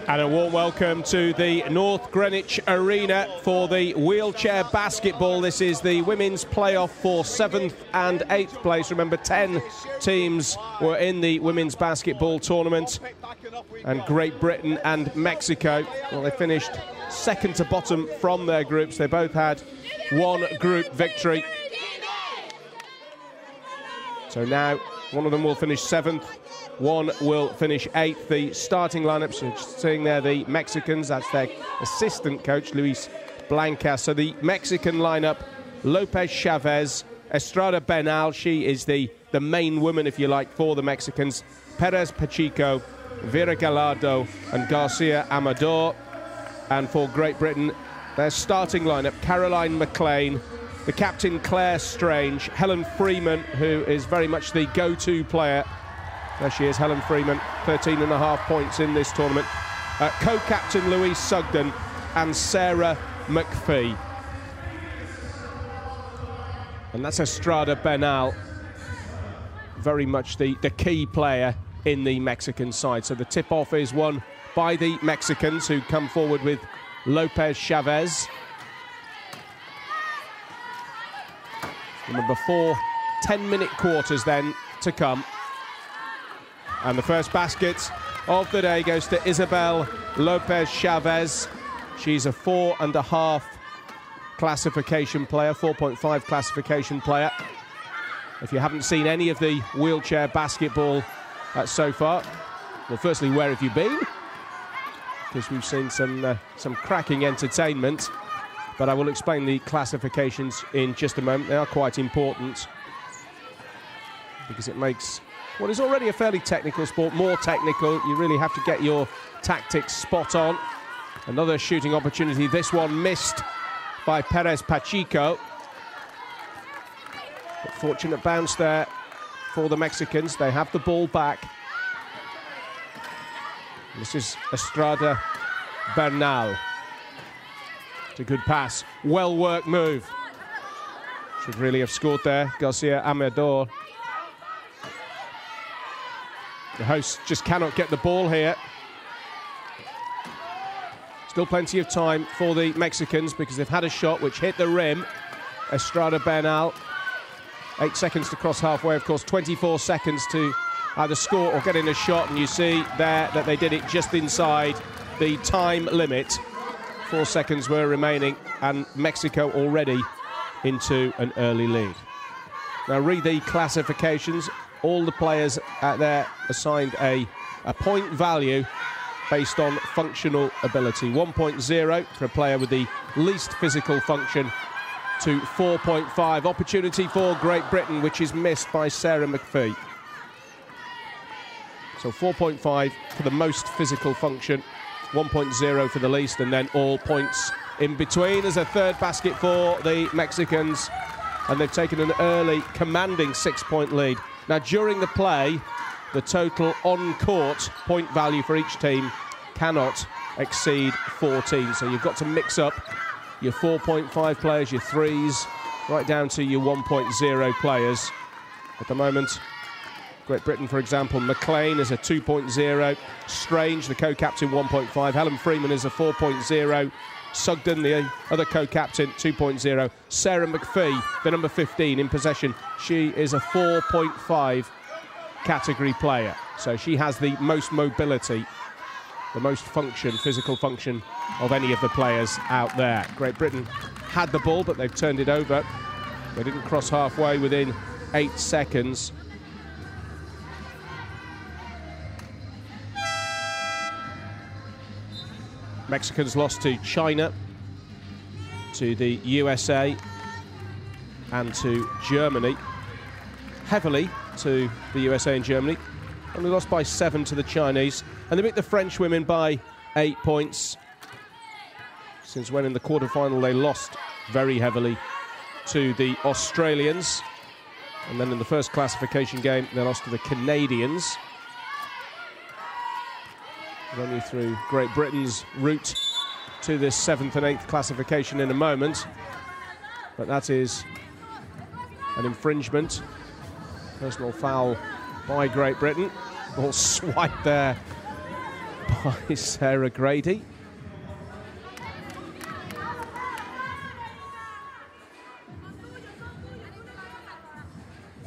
And a warm welcome to the North Greenwich Arena for the wheelchair basketball. This is the women's playoff for 7th and 8th place. Remember, 10 teams were in the women's basketball tournament. And Great Britain and Mexico, well, they finished second to bottom from their groups. They both had one group victory. So now one of them will finish 7th. One will finish 8th. The starting lineups, so seeing there the Mexicans, that's their assistant coach, Luis Blanca. So the Mexican lineup, Lopez Chavez, Estrada Benal, she is the main woman, if you like, for the Mexicans, Perez Pacheco, Vera Gallardo, and Garcia Amador. And for Great Britain, their starting lineup: Caroline McLean, the captain Claire Strange, Helen Freeman, who is very much the go-to player. There she is, Helen Freeman, 13.5 points in this tournament. Co-captain Louise Sugden and Sarah McPhee. And that's Estrada Bernal, very much the key player in the Mexican side. So the tip-off is won by the Mexicans, who come forward with Lopez Chavez. Remember, 4 10-minute quarters then to come. And the first basket of the day goes to Isabel Lopez Chavez. She's a 4.5 classification player, 4.5 classification player. If you haven't seen any of the wheelchair basketball so far, well, firstly, where have you been? Because we've seen some cracking entertainment, but I will explain the classifications in just a moment. They are quite important because it makes what is already a fairly technical sport more technical. You really have to get your tactics spot on. Another shooting opportunity, this one missed by Perez Pacheco. But fortunate bounce there for the Mexicans. They have the ball back. This is Estrada Bernal. It's a good pass. Well-worked move. Should really have scored there, Garcia Amador. The hosts just cannot get the ball here. Still plenty of time for the Mexicans because they've had a shot which hit the rim. Estrada Bernal, 8 seconds to cross halfway. Of course, 24 seconds to either score or get in a shot. And you see there that they did it just inside the time limit. 4 seconds were remaining and Mexico already into an early lead. Now read the classifications. All the players out there assigned a point value based on functional ability. 1.0 for a player with the least physical function to 4.5. Opportunity for Great Britain, which is missed by Sarah McPhee. So 4.5 for the most physical function, 1.0 for the least, and then all points in between. There's a third basket for the Mexicans, and they've taken an early, commanding 6-point lead. Now, during the play, the total on-court point value for each team cannot exceed 14. So you've got to mix up your 4.5 players, your threes, right down to your 1.0 players. At the moment, Great Britain, for example, McLean is a 2.0. Strange, the co-captain, 1.5. Helen Freeman is a 4.0. Sugden, the other co-captain, 2.0. Sarah McPhee, the number 15 in possession, she is a 4.5 category player. So she has the most mobility, the most function, physical function of any of the players out there. Great Britain had the ball, but they've turned it over. They didn't cross halfway within 8 seconds. Mexicans lost to China, to the USA, and to Germany. Heavily to the USA and Germany. Only lost by 7 to the Chinese. And they beat the French women by 8 points. Since when in the quarterfinal they lost very heavily to the Australians. And then in the first classification game, they lost to the Canadians. Run you through Great Britain's route to this 7th and 8th classification in a moment. But that is an infringement. Personal foul by Great Britain. Ball swiped there by Sarah Grady.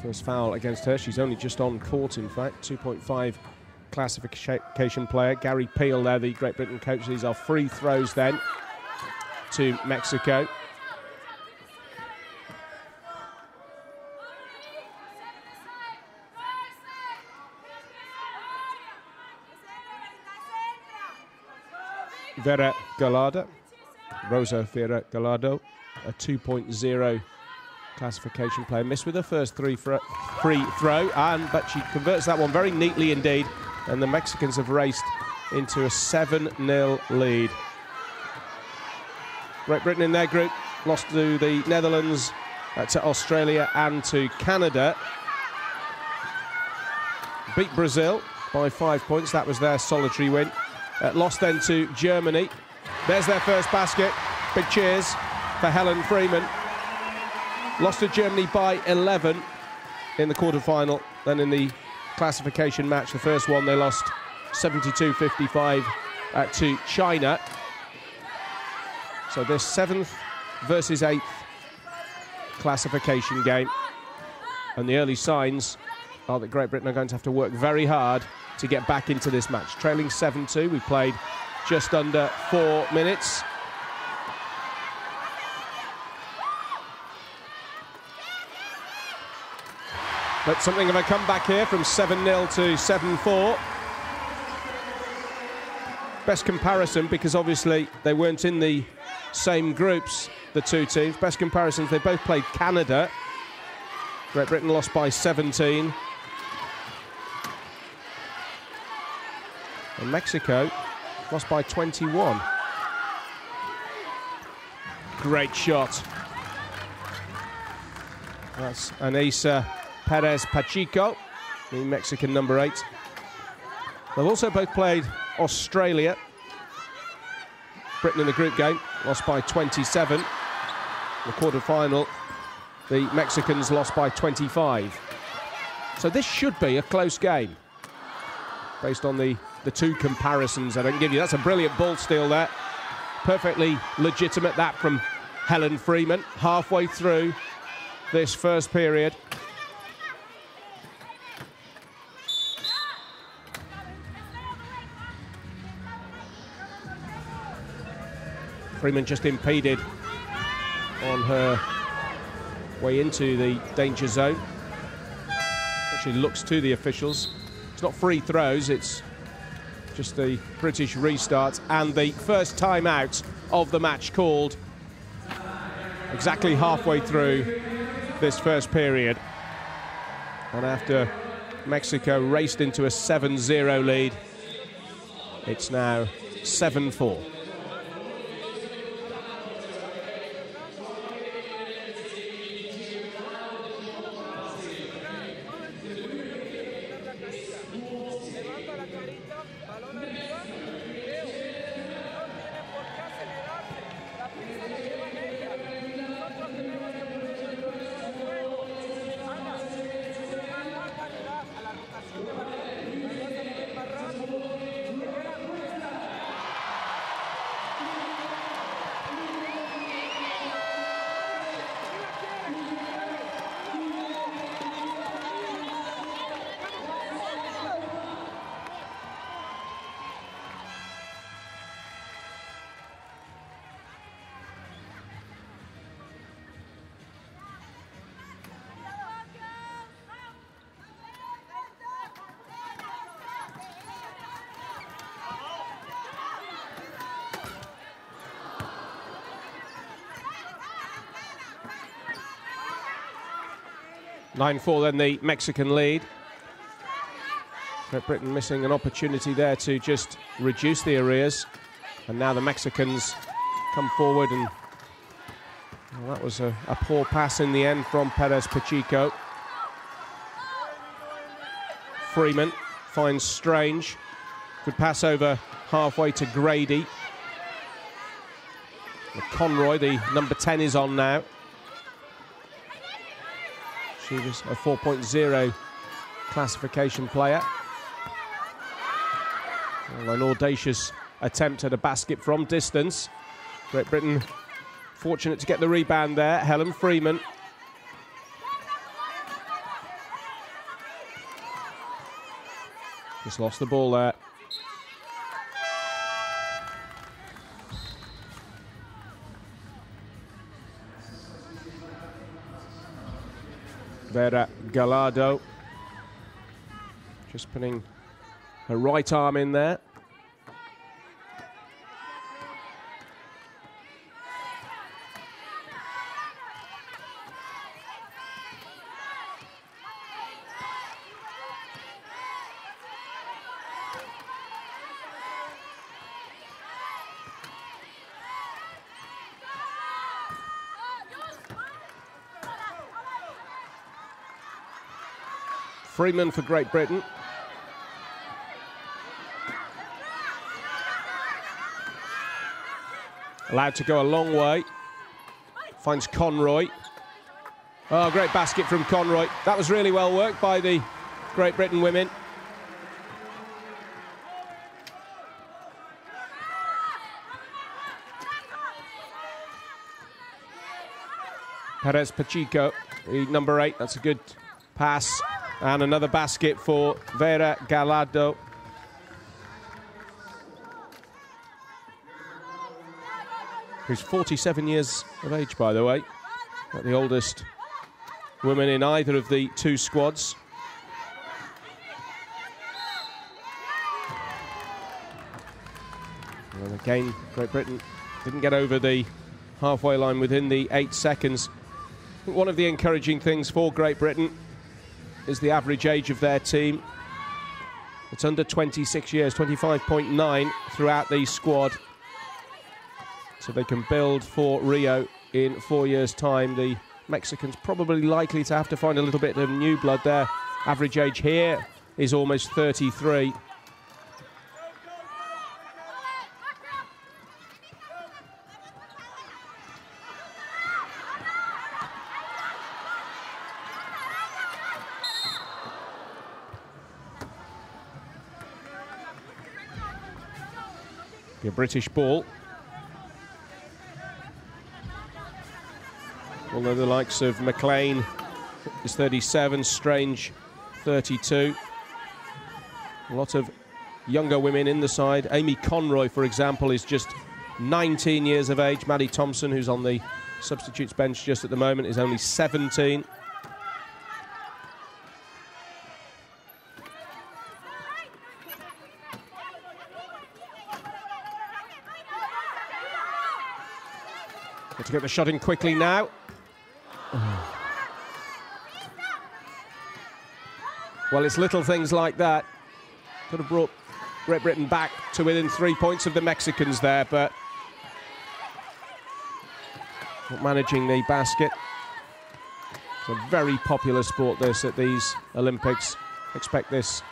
First foul against her. She's only just on court, in fact. 2.5 classification player. Gary Peel there, the Great Britain coach. These are free throws then to Mexico. Vera Gallardo, Rosa Vera Gallardo, a 2.0 classification player. Missed with her first free throw, but she converts that one very neatly indeed. And the Mexicans have raced into a 7-0 lead. Great Britain in their group lost to the Netherlands, to Australia and to Canada. Beat Brazil by 5 points. That was their solitary win. Lost then to Germany. There's their first basket. Big cheers for Helen Freeman. Lost to Germany by 11 in the quarterfinal. Then in the classification match, the first one, they lost 72-55 to China. So this 7th versus 8th classification game. And the early signs are that Great Britain are going to have to work very hard to get back into this match. Trailing 7-2, we played just under 4 minutes. But something of a comeback here from 7-0 to 7-4. Best comparison, because obviously they weren't in the same groups, the two teams. Best comparisons, they both played Canada. Great Britain lost by 17. And Mexico lost by 21. Great shot. That's Anisa Perez Pacheco, the Mexican number 8. They've also both played Australia. Britain in the group game lost by 27. The quarter-final, the Mexicans lost by 25. So this should be a close game, based on the two comparisons that I can give you. That's a brilliant ball steal there. Perfectly legitimate, that from Helen Freeman, halfway through this first period. Freeman just impeded on her way into the danger zone. Actually looks to the officials. It's not free throws, it's just the British restart, and the first time out of the match called exactly halfway through this first period. And after Mexico raced into a 7-0 lead, it's now 7-4. (9-4) then the Mexican lead. Great Britain missing an opportunity there to just reduce the arrears. And now the Mexicans come forward, and well, that was a poor pass in the end from Perez Pacheco. Freeman finds Strange. Good pass over halfway to Grady. Conroy, the number 10, is on now. She was a 4.0 classification player. Well, an audacious attempt at a basket from distance. Great Britain fortunate to get the rebound there. Helen Freeman. Just lost the ball there. Vera Gallardo just putting her right arm in there. Freeman for Great Britain. Allowed to go a long way. Finds Conroy. Oh, great basket from Conroy. That was really well worked by the Great Britain women. Perez Pacheco, the number 8. That's a good pass. And another basket for Vera Gallardo. Who's 47 years of age, by the way. Not the oldest woman in either of the two squads. And again, Great Britain didn't get over the halfway line within the 8 seconds. I think one of the encouraging things for Great Britain is the average age of their team. It's under 26 years, 25.9 throughout the squad. So they can build for Rio in 4 years' time. The Mexicans probably likely to have to find a little bit of new blood there. Average age here is almost 33. A British ball. Although the likes of McLean is 37, Strange 32. A lot of younger women in the side. Amy Conroy, for example, is just 19 years of age. Maddie Thompson, who's on the substitutes bench just at the moment, is only 17. Got to get the shot in quickly now. Well, it's little things like that. Could have brought Great Britain back to within 3 points of the Mexicans there, but not managing the basket. It's a very popular sport, this, at these Olympics. Expect this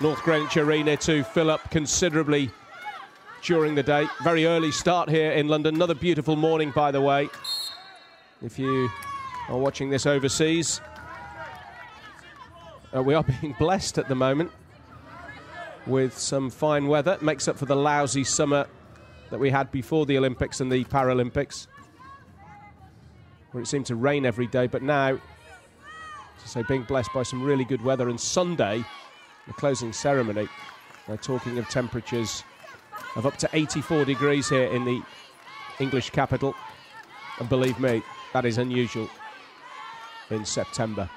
North Greenwich Arena to fill up considerably during the day. Very early start here in London. Another beautiful morning, by the way. If you are watching this overseas, we are being blessed at the moment with some fine weather. It makes up for the lousy summer that we had before the Olympics and the Paralympics, where it seemed to rain every day. But now, as I say, being blessed by some really good weather. And Sunday, the closing ceremony, they're talking of temperatures of up to 84 degrees here in the English capital. And believe me, that is unusual in September.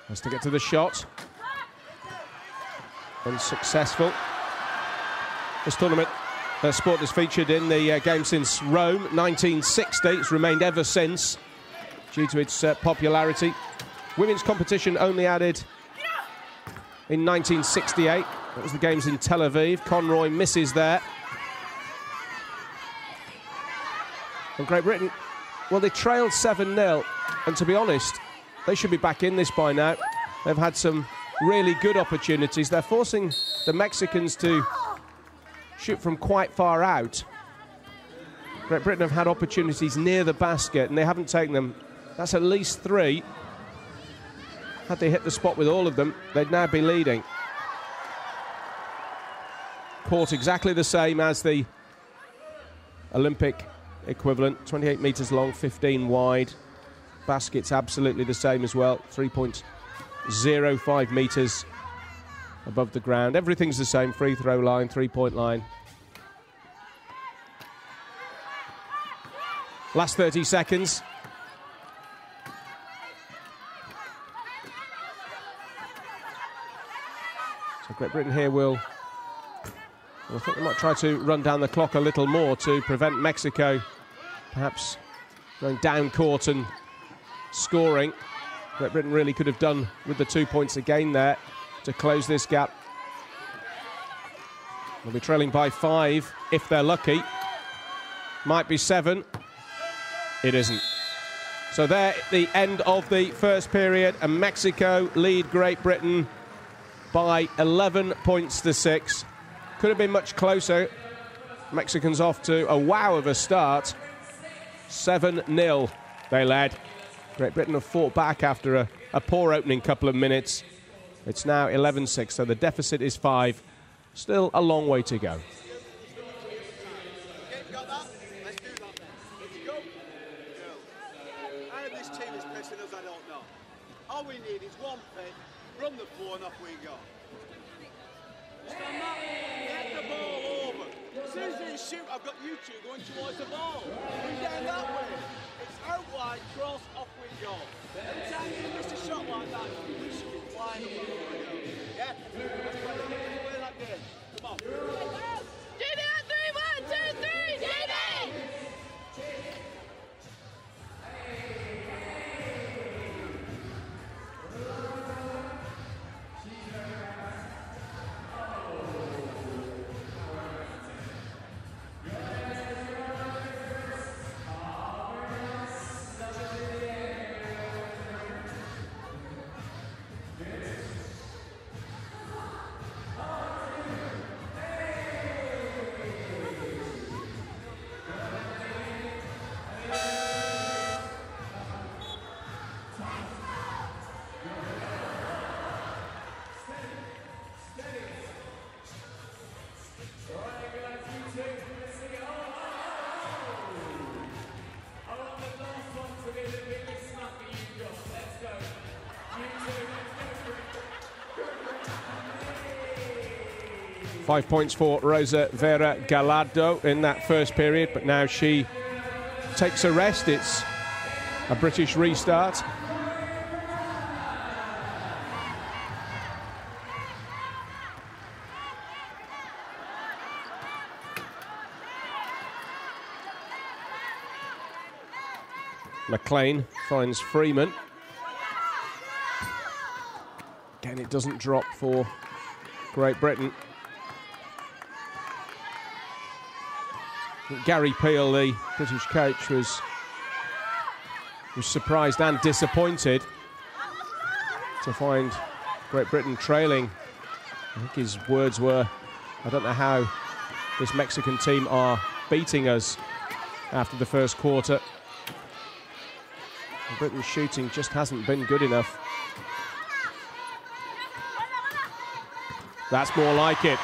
Has to get to the shot. Unsuccessful. This tournament sport has featured in the game since Rome, 1960. It's remained ever since due to its popularity. Women's competition only added in 1968. That was the games in Tel Aviv. Conroy misses there. And Great Britain, well, they trailed 7-0. And to be honest, they should be back in this by now. They've had some really good opportunities. They're forcing the Mexicans to shoot from quite far out. Great Britain have had opportunities near the basket and they haven't taken them. That's at least 3. Had they hit the spot with all of them, they'd now be leading. Court exactly the same as the Olympic equivalent, 28 metres long, 15 wide. Basket's absolutely the same as well, 3.05 metres above the ground. Everything's the same, free throw line, 3-point line. Last 30 seconds. So Great Britain here will, I think they might try to run down the clock a little more to prevent Mexico perhaps going down court and scoring. Great Britain really could have done with the 2 points again there to close this gap. They'll be trailing by 5 if they're lucky. Might be 7. It isn't. So there, the end of the first period, and Mexico lead Great Britain by 11 points to 6. Could have been much closer. Mexicans off to a wow of a start. 7-0 they led. Great Britain have fought back after a poor opening couple of minutes. It's now 11-6, so the deficit is 5. Still a long way to go. All we need is one pin, run the floor and off we go. Stand up, get the ball over. As soon as you shoot, I've got you two going towards the ball. We're down that way. It's out wide, cross, off we go. Every time you miss a shot like that, we should be flying away. Yeah? Let's play that game. Come on. GB on 3, 1, 2, 3, GB! 5 points for Rosa Vera Gallardo in that first period, but now she takes a rest. It's a British restart. McLean finds Freeman. Again, it doesn't drop for Great Britain. Gary Peel, the British coach, was surprised and disappointed to find Great Britain trailing. I think his words were, I don't know how this Mexican team are beating us after the first quarter. Britain's shooting just hasn't been good enough. That's more like it.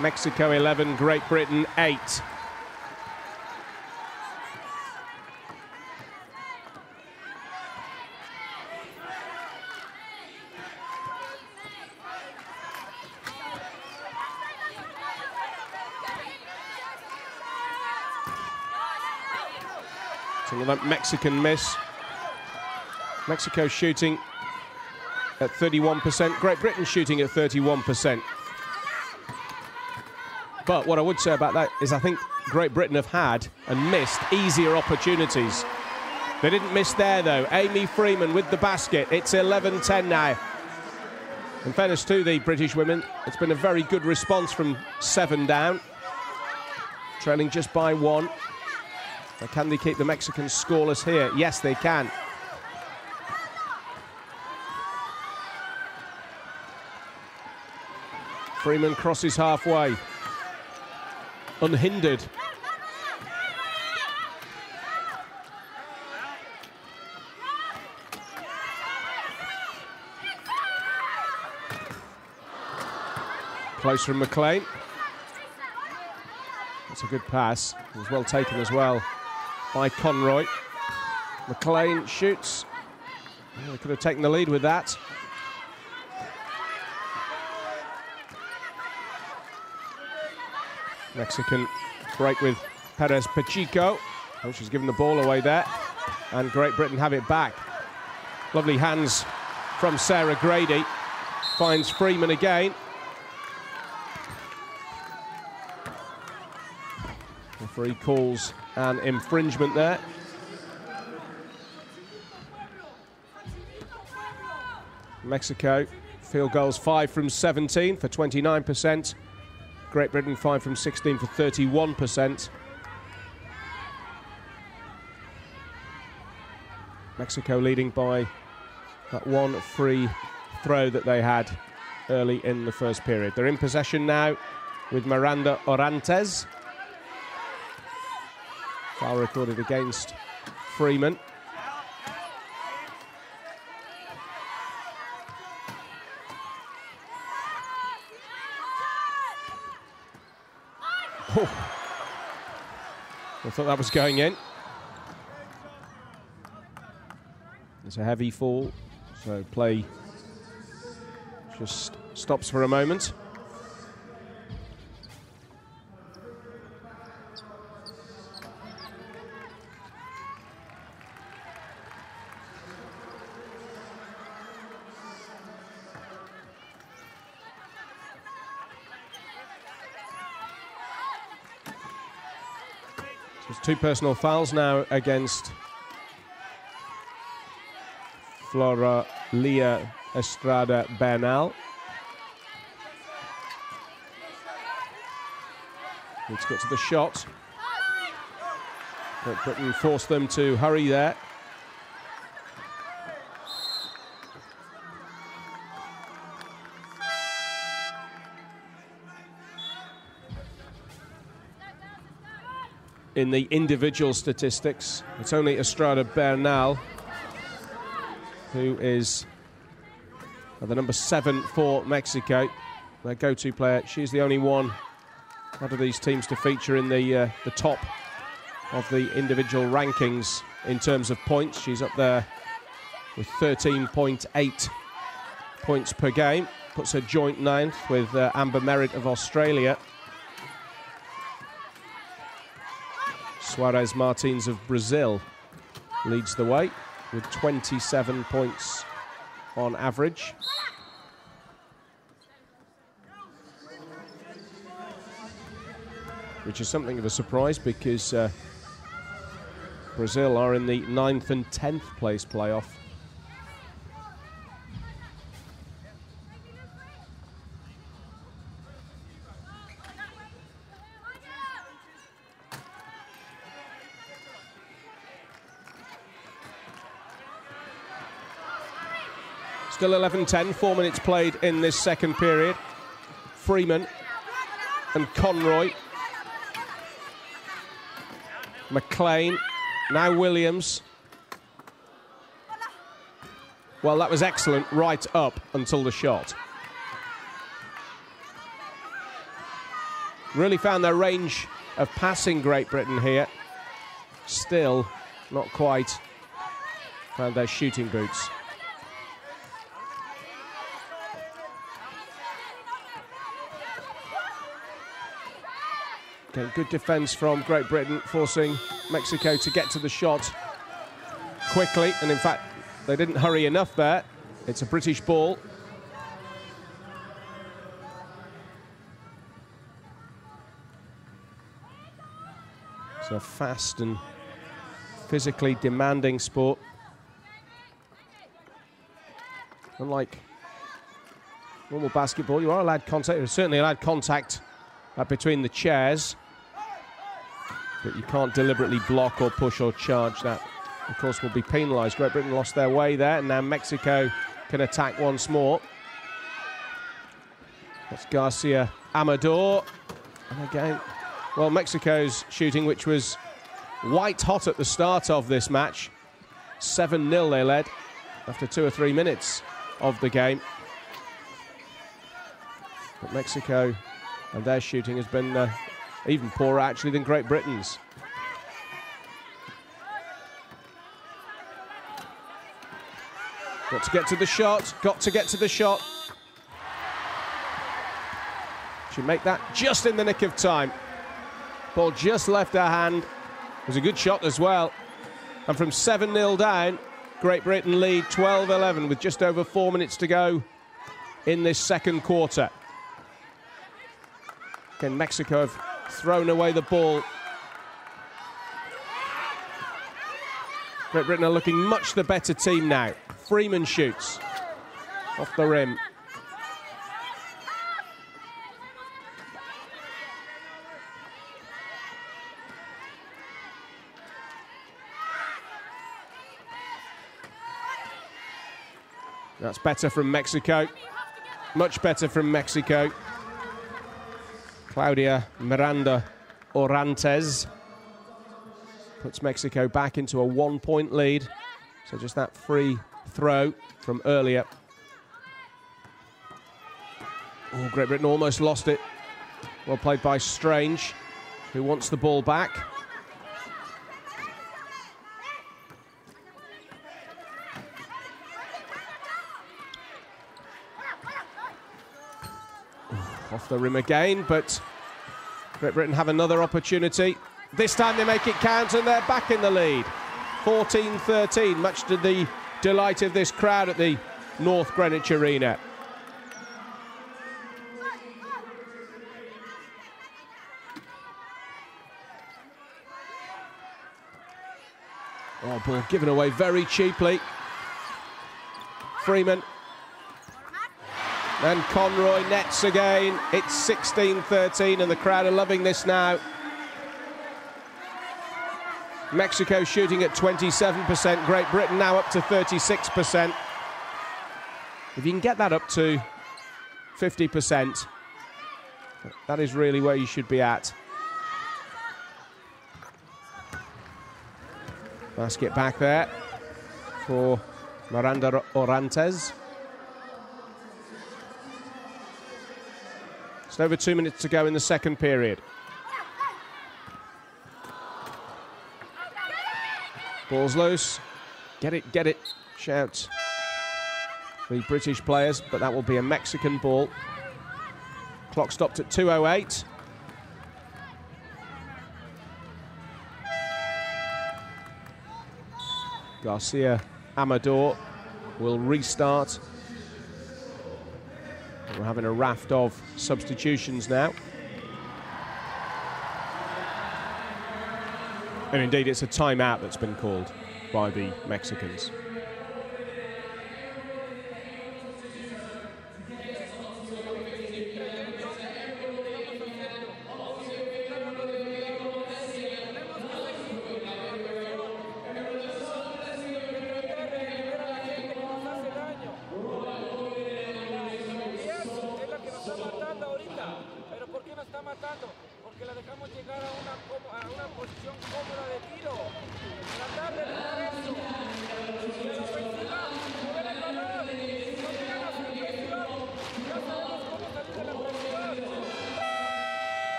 Mexico 11, Great Britain 8. Another Mexican miss. Mexico shooting at 31%. Great Britain shooting at 31%. But what I would say about that is I think Great Britain have had and missed easier opportunities. They didn't miss there, though. Amy Freeman with the basket. It's 11-10 now. In fairness to the British women, it's been a very good response from 7 down. Trailing just by 1. But can they keep the Mexicans scoreless here? Yes, they can. Freeman crosses halfway. Unhindered. Close from McLean. That's a good pass. It was well taken as well by Conroy. McLean shoots. Oh, they could have taken the lead with that. Mexican break with Perez Pacheco. Oh, she's given the ball away there. And Great Britain have it back. Lovely hands from Sarah Grady. Finds Freeman again. Referee calls an infringement there. Mexico, field goals 5 from 17 for 29%. Great Britain 5 from 16 for 31%. Mexico leading by that one free throw that they had early in the first period. They're in possession now with Miranda Orantes. Foul recorded against Freeman. Oh. I thought that was going in. It's a heavy fall, so play just stops for a moment. There's 2 personal fouls now against Floralia Estrada Bernal. Need to get to the shot. Great Britain forced them to hurry there. In the individual statistics, it's only Estrada Bernal who is the number 7 for Mexico, their go-to player. She's the only one out of these teams to feature in the top of the individual rankings in terms of points. She's up there with 13.8 points per game, puts her joint 9th with Amber Merritt of Australia. Suarez Martins of Brazil leads the way with 27 points on average. Which is something of a surprise because Brazil are in the 9th and 10th place playoff. Still 11-10, 4 minutes played in this second period. Freeman and Conroy. McLean, now Williams. Well, that was excellent right up until the shot. Really found their range of passing, Great Britain here. Still not quite found their shooting boots. Okay, good defence from Great Britain, forcing Mexico to get to the shot quickly. And in fact, they didn't hurry enough there. It's a British ball. It's a fast and physically demanding sport. Unlike normal basketball, you are allowed contact. You're certainly allowed contact between the chairs. But you can't deliberately block or push or charge. That, of course, will be penalised. Great Britain lost their way there, and now Mexico can attack once more. That's Garcia Amador. And again, well, Mexico's shooting, which was white hot at the start of this match. 7-0 they led after 2 or 3 minutes of the game. But Mexico and their shooting has been even poorer, actually, than Great Britain's. Got to get to the shot, got to get to the shot. She make that just in the nick of time. Ball just left her hand. It was a good shot as well. And from 7-0 down, Great Britain lead 12-11 with just over 4 minutes to go in this second quarter. Again, Mexico have thrown away the ball. Great Britain are looking much the better team now. Freeman shoots off the rim. That's better from Mexico. Much better from Mexico. Claudia Miranda Orantes puts Mexico back into a 1-point lead. So just that free throw from earlier. Oh, Great Britain almost lost it. Well played by Strange, who wants the ball back. Off the rim again, but Great Britain have another opportunity. This time they make it count and they're back in the lead. 14-13, much to the delight of this crowd at the North Greenwich Arena. Oh, ball given away very cheaply. Freeman. And Conroy nets again. It's 16-13 and the crowd are loving this now. Mexico shooting at 27%. Great Britain now up to 36%. If you can get that up to 50%, that is really where you should be at. Basket back there for Miranda Orantes. It's over 2 minutes to go in the second period. Ball's loose. Get it, shout the British players, but that will be a Mexican ball. Clock stopped at 2:08. Garcia Amador will restart. We're having a raft of substitutions now. And indeed, it's a timeout that's been called by the Mexicans.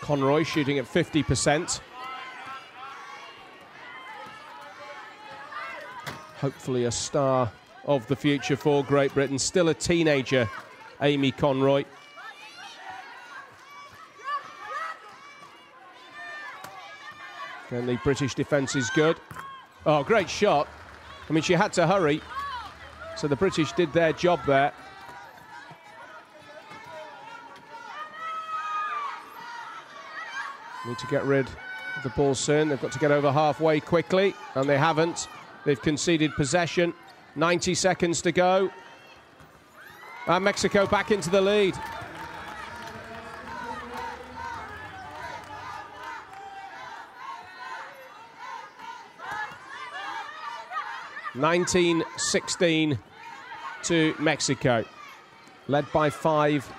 Conroy shooting at 50%. Hopefully a star of the future for Great Britain. Still a teenager, Amy Conroy. And the British defence is good. Oh, great shot. I mean, she had to hurry. So the British did their job there. Need to get rid of the ball soon. They've got to get over halfway quickly, and they haven't. They've conceded possession. 90 seconds to go. And Mexico back into the lead. (19-16) to Mexico. Led by 5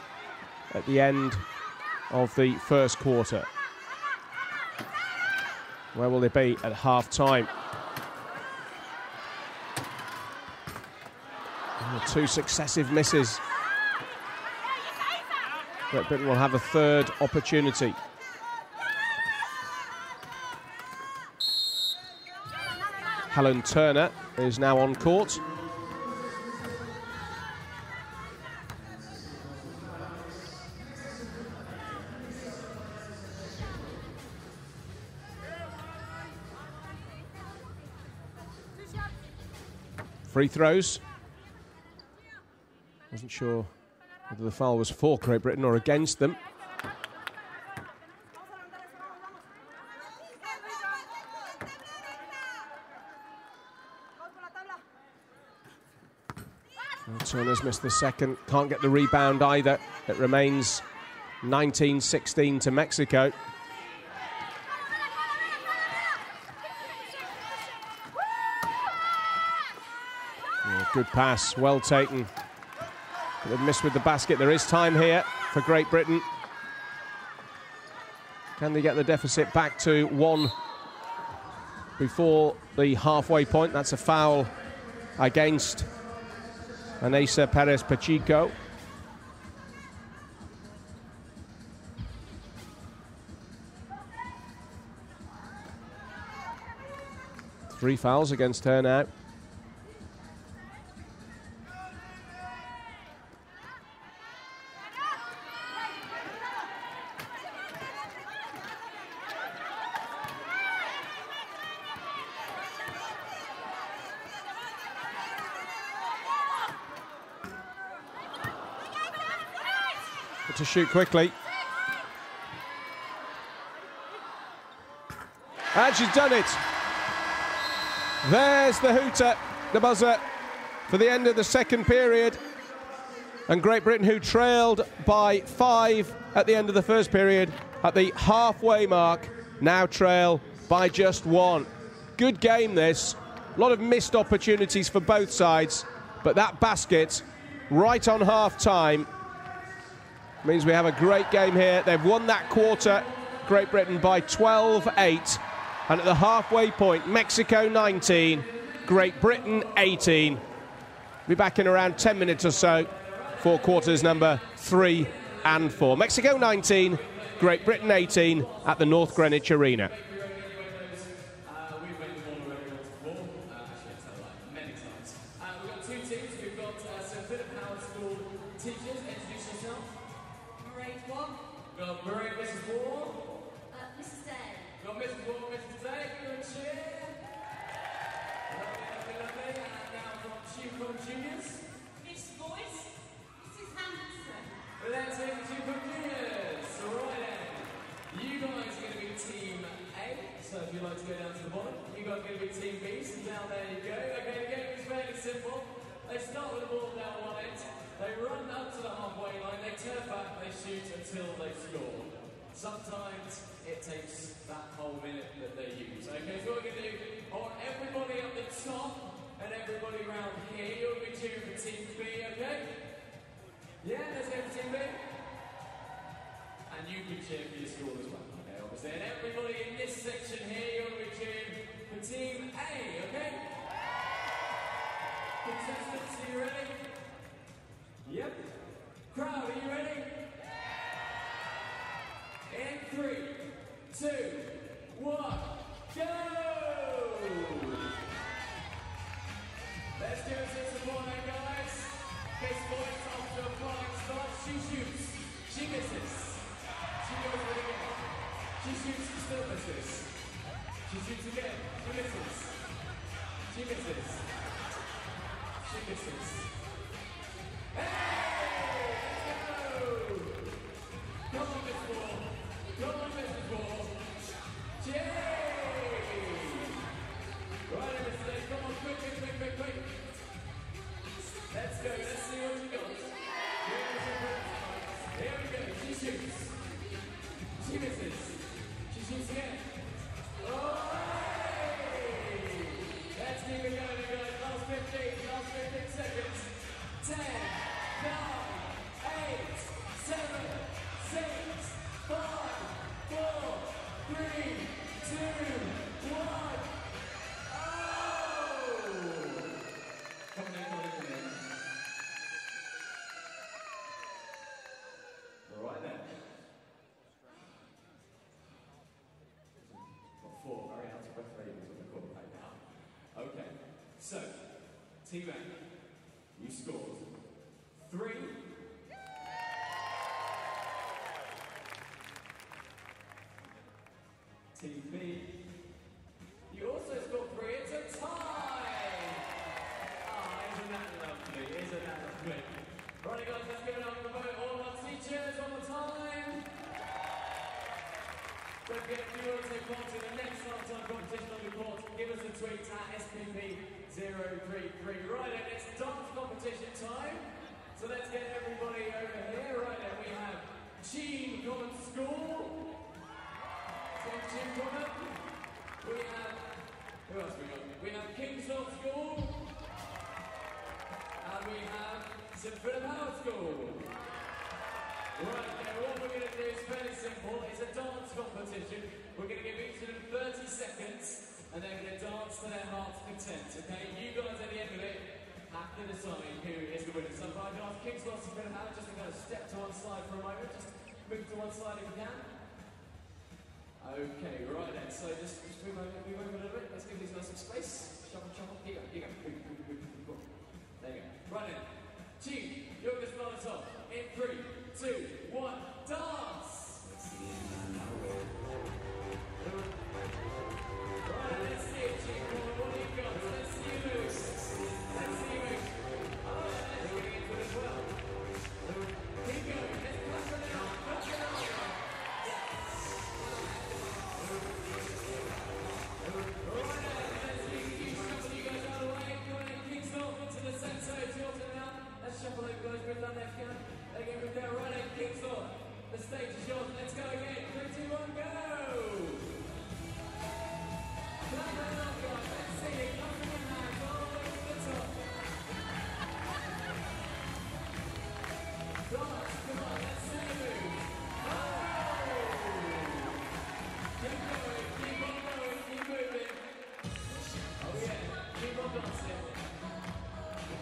at the end of the first quarter. Where will they be at half-time? 2 successive misses. Great Britain will have a third opportunity. Helen Turner is now on court. Free throws sure whether the foul was for Great Britain or against them. Turner's missed the second, can't get the rebound either. It remains 19-16 to Mexico. Yeah, good pass, well taken. But they've missed with the basket. There is time here for Great Britain. Can they get the deficit back to 1 before the halfway point? That's a foul against Anessa Perez-Pacheco. Three fouls against her now. To shoot quickly. And she's done it. There's the hooter, the buzzer, for the end of the second period. And Great Britain, who trailed by 5 at the end of the first period, at the halfway mark, now trail by just 1. Good game, this. A lot of missed opportunities for both sides, but that basket right on half-time means we have a great game here. They've won that quarter, Great Britain, by 12-8. And at the halfway point, Mexico 19, Great Britain 18. Be back in around 10 minutes or so for quarters number 3 and 4. Mexico 19, Great Britain 18 at the North Greenwich Arena. Sometimes it takes that whole minute that they use. Okay, so what we're going to do, I want everybody up the top and everybody around here. You'll be cheering for Team B, okay? Yeah, let's go for Team B. And you can cheer for your school as well, okay, obviously. And everybody in this section here, you'll be cheering for Team A, okay? Contestants, are you ready? Yep. Crowd, are you ready? In 3, 2, 1, go! Let's do it to support that, guys. This boy after a flying start, she shoots, she misses. She goes for it again. She shoots, she still misses. She shoots again, she misses. She misses. She misses. Hey! Come on, Miss Ball. Come on, Mrs. Ball. Yay! Right, Mr. Come on, quick. Let's go. Let's see what you got. Here we go. She shoots. She misses. She shoots again. Oh, hey! Let's keep it going, guys. Last 15 seconds. 10, 9, 8, 7, 6, 5, 4, 3, 2, 1. Oh! Come in. Right there. Got 4 very out of breath ladies on the court right now. Okay, so, Team A, you scored 3. Team B, you also scored 3. It's a tie! Ah, isn't that lovely? Isn't that lovely? Running you want to take part in the next half-time competition on the court, give us a tweet at SPP033. Right then, it's dance competition time. So let's get everybody over here. Right then, we have Team Common School. Team Common. We have, who else we got? We have Kingston School. And we have St Philip Howard School. Right, now what we're going to do is fairly simple. It's a dance competition. We're going to give each of them 30 seconds and they're going to dance to their heart's content, okay? You guys at the end of it have to decide who is the winner. So if I can ask Kingston to Philip Howard just to kind of step to one side for a moment, just move to one side if you can. Okay, right then, so just move over a little bit. Let's give these guys some space. Shuffle, shuffle. Here you go, here you go. Move. There you go. Right then. Team, you're going to start us off. In 3, 2, 1, dance! Right, let's see it, Team. What do you got? Let's see you move. Let's see you move. Oh, let's get into it as well. Keep going. Let's clap it out. Clap it out. Right, let's see you shuffle you guys out of the way. Go ahead, Kingston into the centre. It's your turn now. Let's shuffle over, guys. Bring down left hand. Again, bring down right hand. Kingston. The stage is yours. Let's go again. 3, 2, 1, go! Clap it up, guys. Let's see it. Come from the hands all the way to the top. Dance. Come on. Let's see you move. Oh! Keep going. Keep on going. Keep moving. Oh, yeah. Keep on dancing.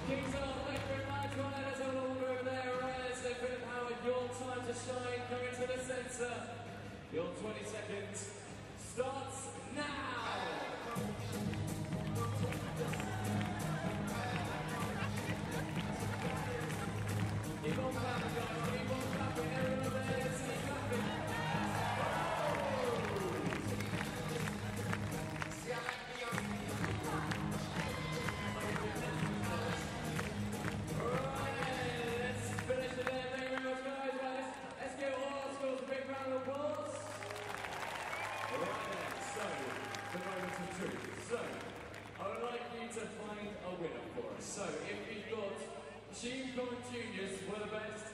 Kingston, thank you very much. Right, let's have a look over there. Right, so Philip Howard, your time to shine. Come into the centre. Your 20 seconds starts now. Keep on clapping, guys. Keep on clapping. Everyone over there, let's see clapping. So, I would like you to find a winner for us. So, if you've got Team Common Juniors were the best,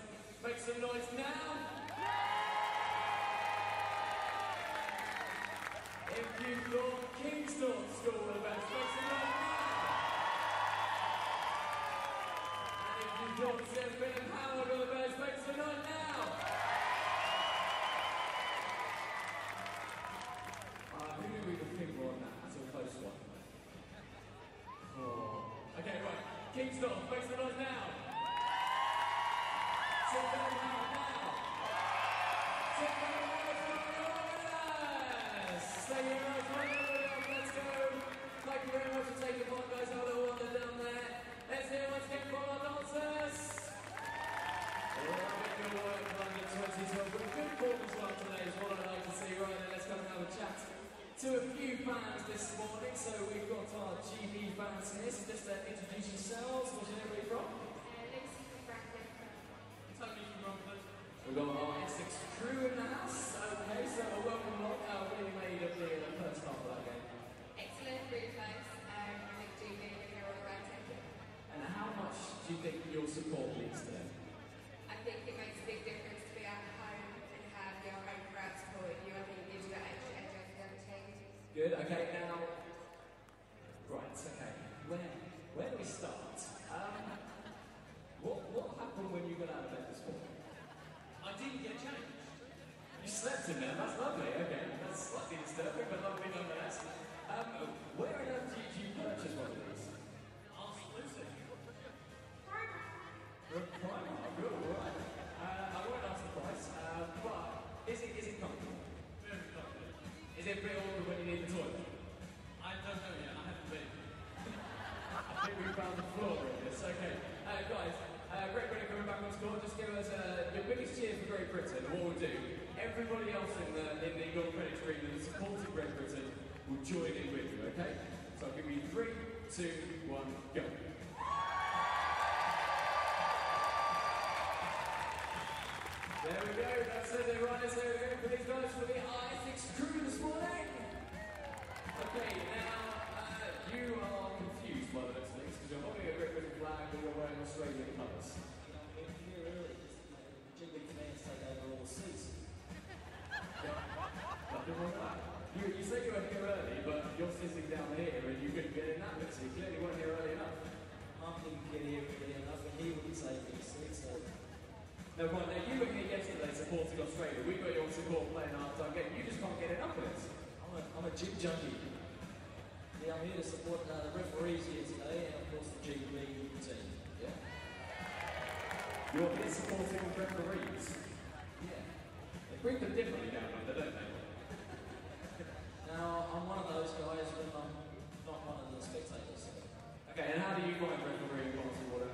make some noise now. If you've got Kingston School were the best, make some noise now. And if you've got St Philip Howard were the best, make some noise now. Who do we think on that? That's a close one. Oh. Okay, right. Kingston, make some noise now. Sit down now. Sit down now. Thank you very much. Let's go. Thank you very much for taking part, guys. Have a little wander down there. Let's hear once again for our dancers. Alright, good work, London 2012. But a good performance one today is what I'd like to see. Right then, let's come and have a chat to a few fans this morning. So we've got our GB fans here, so just introduce yourselves. Where's everybody from? Lucy from Bradford. Tony from Romford. We've got our Essex crew in the house. Okay, so a welcome lot. What have you made of the first half of that game? Excellent, really close. I think GB are going to go all around taking. And how much do you think your support means to them? I think it makes a big difference to be at home and have your own crowd supporting you. I think it gives you that extra edge over the other team. Good, okay, now... Right, okay. Where do we start? What happened when you got out of bed this morning? I didn't get changed. You slept in there, that's lovely, okay. That's slightly disturbing, but lovely nonetheless. Where on earth did you purchase one of these? Ask Lucy. Primark, good, alright. I won't ask the price, but is it comfortable? Very comfortable. Is it a bit awkward when you need the toilet? I don't know yet, I haven't been. I think we found the floor in this, okay. Guys, Great Britain coming back on score, just give us your biggest cheers for Great Britain. What we'll do, everybody else in the North Greenwich region that supported Great Britain will join in with you, okay? So I'll give you 3, 2, 1, go. There we go, that's it, right, so we're going for these guys for the I6 crew this morning. Okay, now, you are confused by the looks of things, because you're holding a Great Britain flag and you're wearing Australian colours. We're here early because GB fans take over all the seats. Nothing wrong with that. You said you were here early, but you're sitting down here and you couldn't get in that bit, so you clearly weren't here early enough. Mum didn't get here early enough, and he wouldn't take me seats. So No, right, now you were here yesterday supporting Australia. We got your support playing our time game. You just can't get enough of it. I'm a gym junkie. Yeah, I'm here to support the referees here today, and of course the GB team. Yeah. You're here supporting referees. Yeah. They bring them differently down under, don't they? Now I'm one of those guys when I'm not one of the spectators. Okay, and how do you find refereeing policy water?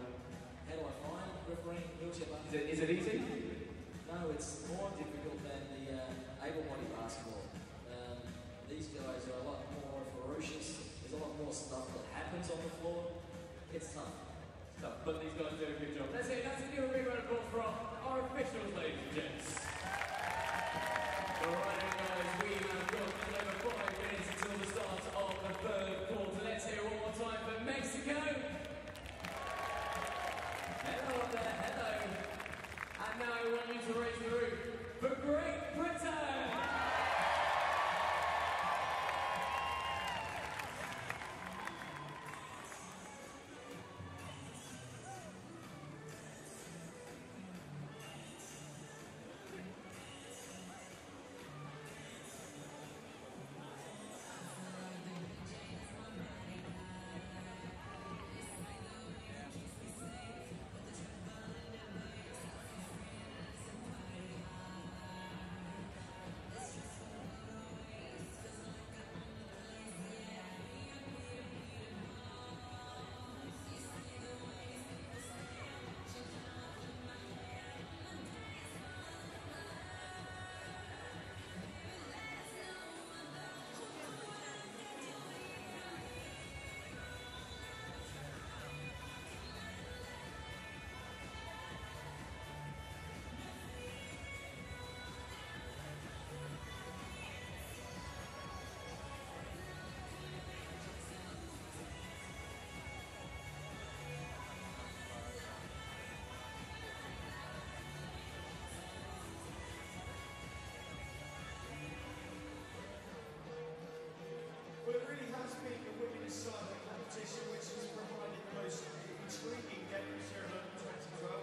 How do I find refereeing wheelchair basketball? Is it easy? No, it's more difficult than the able-bodied basketball. These guys are a lot more ferocious. There's a lot more stuff that happens on the floor. It's tough. But these guys do a good job. Let's give a big round of applause for our officials, ladies and gents. Alright guys, we have got over 5 minutes until the start of the third quarter. Let's hear one more time for Mexico. Hello up there, hello. And now I want you to raise the roof for Great Britain. Well, it really has been the women's side of the competition which has provided the most intriguing games here at London 2012.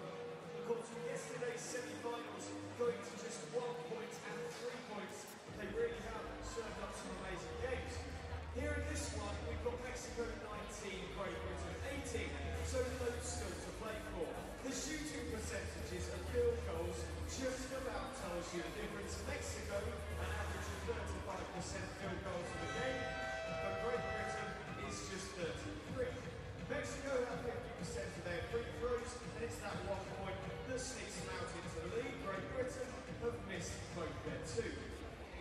Of course, from yesterday's semi-finals, going to just 1 point and 3 points, they really have served up some amazing games. Here in this one, we've got Mexico 19, Great Britain 18, so loads still to play for. The shooting percentages of field goals just about tells you the difference. Mexico, an average of 35% field goals for the game, but Great Britain is just 33. Mexico have 50% of their free throws, and it's that 1 point that sneaks them out into the lead. Great Britain have missed both their two.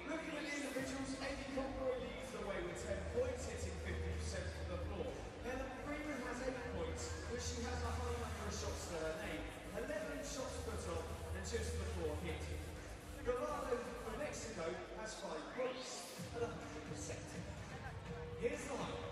Looking at the individuals, Amy Conroy leads the way with 10 points, hitting 50% of the floor. Helen Freeman has 8 points, but she has a high number of shots to her name. 11 shots put on, and just the 4 hit. Gallardo from Mexico has 5 points at 100%. Here's the highlights.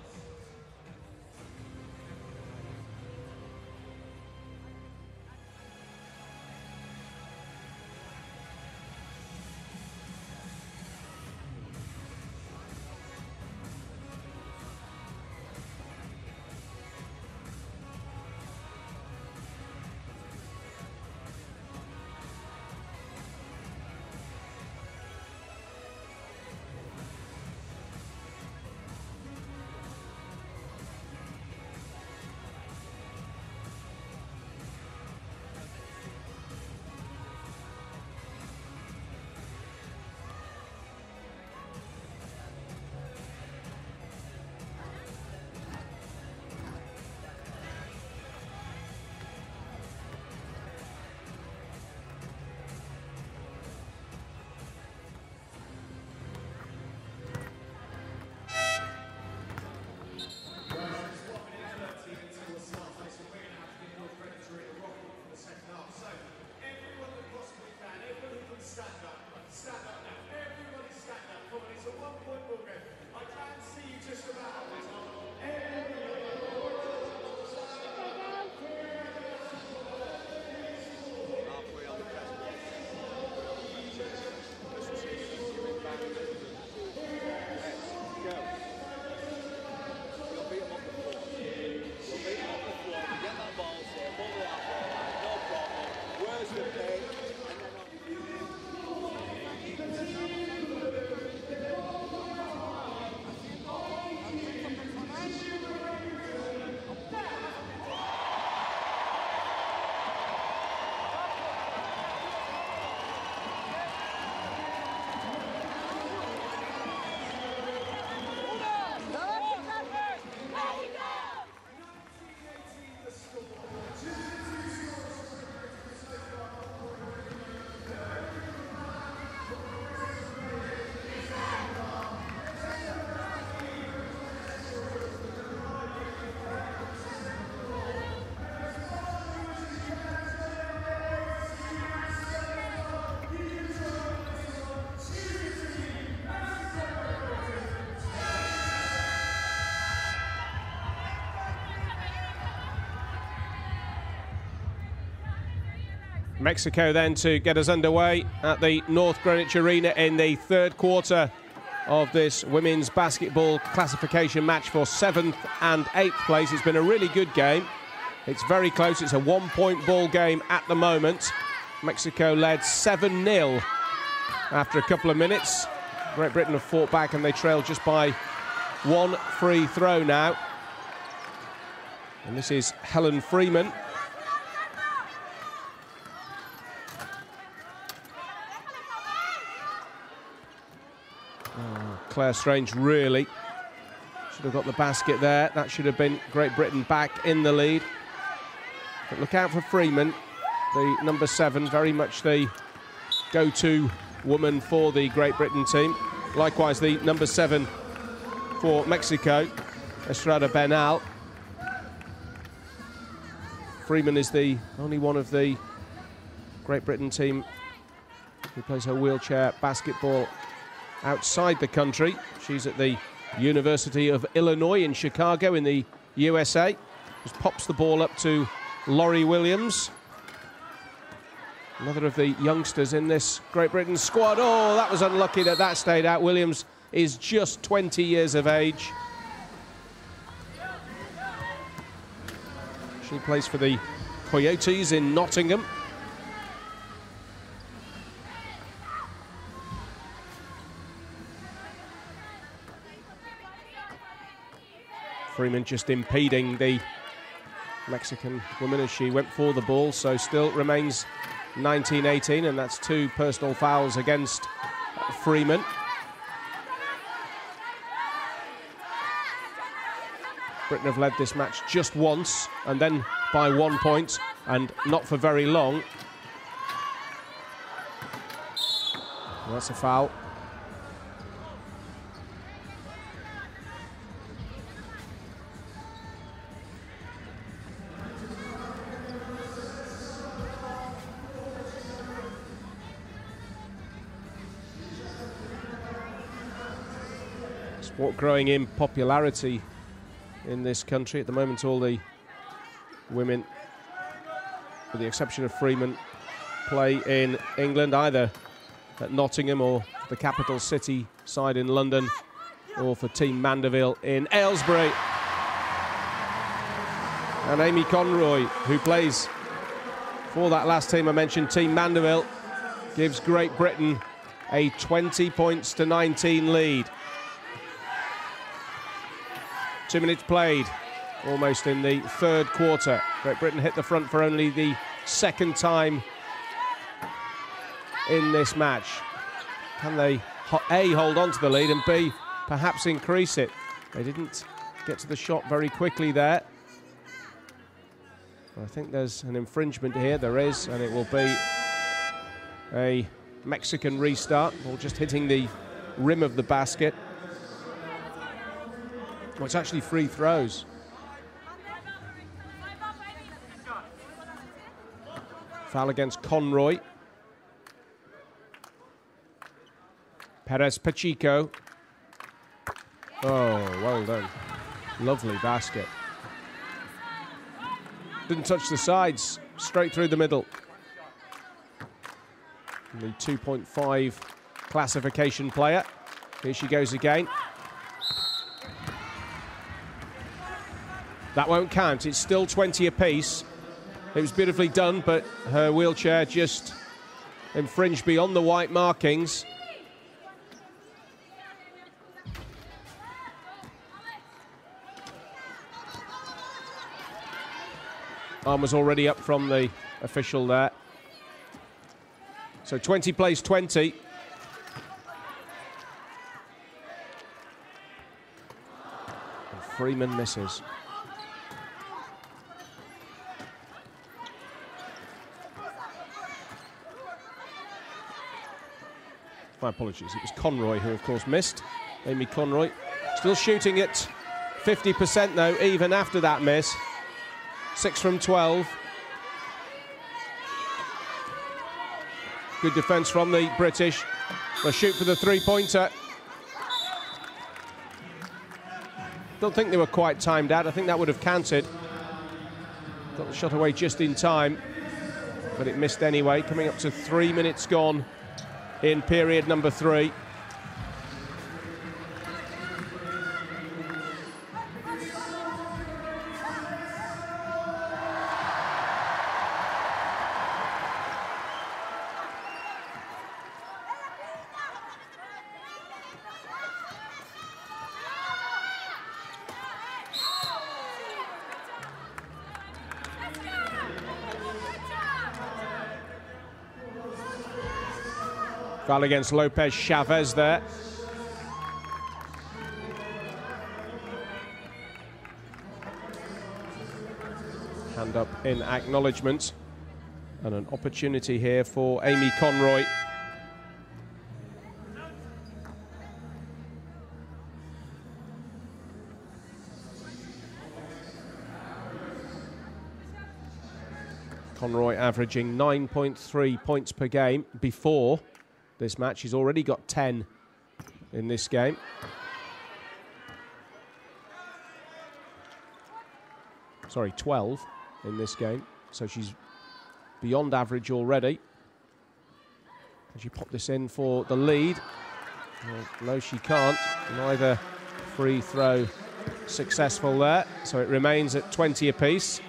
Mexico then to get us underway at the North Greenwich Arena in the third quarter of this women's basketball classification match for 7th and 8th place. It's been a really good game. It's very close. It's a one-point ball game at the moment. Mexico led 7-0 after a couple of minutes. Great Britain have fought back and they trail just by one free throw now. And this is Helen Freeman. Claire Strange really should have got the basket there. That should have been Great Britain back in the lead. But look out for Freeman, the number 7, very much the go-to woman for the Great Britain team. Likewise, the number 7 for Mexico, Estrada Bernal. Freeman is the only one of the Great Britain team who plays her wheelchair basketball outside the country. She's at the University of Illinois in Chicago in the USA. Just pops the ball up to Laurie Williams, another of the youngsters in this Great Britain squad. Oh, that was unlucky that that stayed out. Williams is just 20 years of age. She plays for the Coyotes in Nottingham. Freeman just impeding the Mexican woman as she went for the ball, so still remains 19-18, and that's 2 personal fouls against Freeman. Britain have led this match just once, and then by 1 point, and not for very long. Well, that's a foul. Sport growing in popularity in this country. At the moment, all the women, with the exception of Freeman, play in England, either at Nottingham or the capital city side in London, or for Team Mandeville in Aylesbury. And Amy Conroy, who plays for that last team I mentioned, Team Mandeville, gives Great Britain a 20 points to 19 lead. 2 minutes played, almost in the third quarter. Great Britain hit the front for only the second time in this match. Can they, A, hold on to the lead, and B, perhaps increase it? They didn't get to the shot very quickly there. I think there's an infringement here. There is, and it will be a Mexican restart. Ball just hitting the rim of the basket. Well, it's actually free throws. Foul against Conroy. Perez Pacheco. Oh, well done. Lovely basket. Didn't touch the sides, straight through the middle. And the 2.5 classification player. Here she goes again. That won't count. It's still 20 apiece. It was beautifully done, but her wheelchair just infringed beyond the white markings. Arm was already up from the official there. So 20 plays 20. And Freeman misses. My apologies, it was Conroy who, of course, missed. Amy Conroy. Still shooting at 50% though, even after that miss. 6 from 12. Good defence from the British. They'll shoot for the three-pointer. Don't think they were quite timed out. I think that would have counted. Got the shot away just in time. but it missed anyway. Coming up to 3 minutes gone in period number 3. Foul against Lopez Chavez there. Hand up in acknowledgement. And an opportunity here for Amy Conroy. Conroy averaging 9.3 points per game before this match. He's already got 10 in this game. Sorry, 12 in this game. So she's beyond average already. Can she pop this in for the lead? Well, no, she can't. Neither free throw successful there. So it remains at 20 apiece.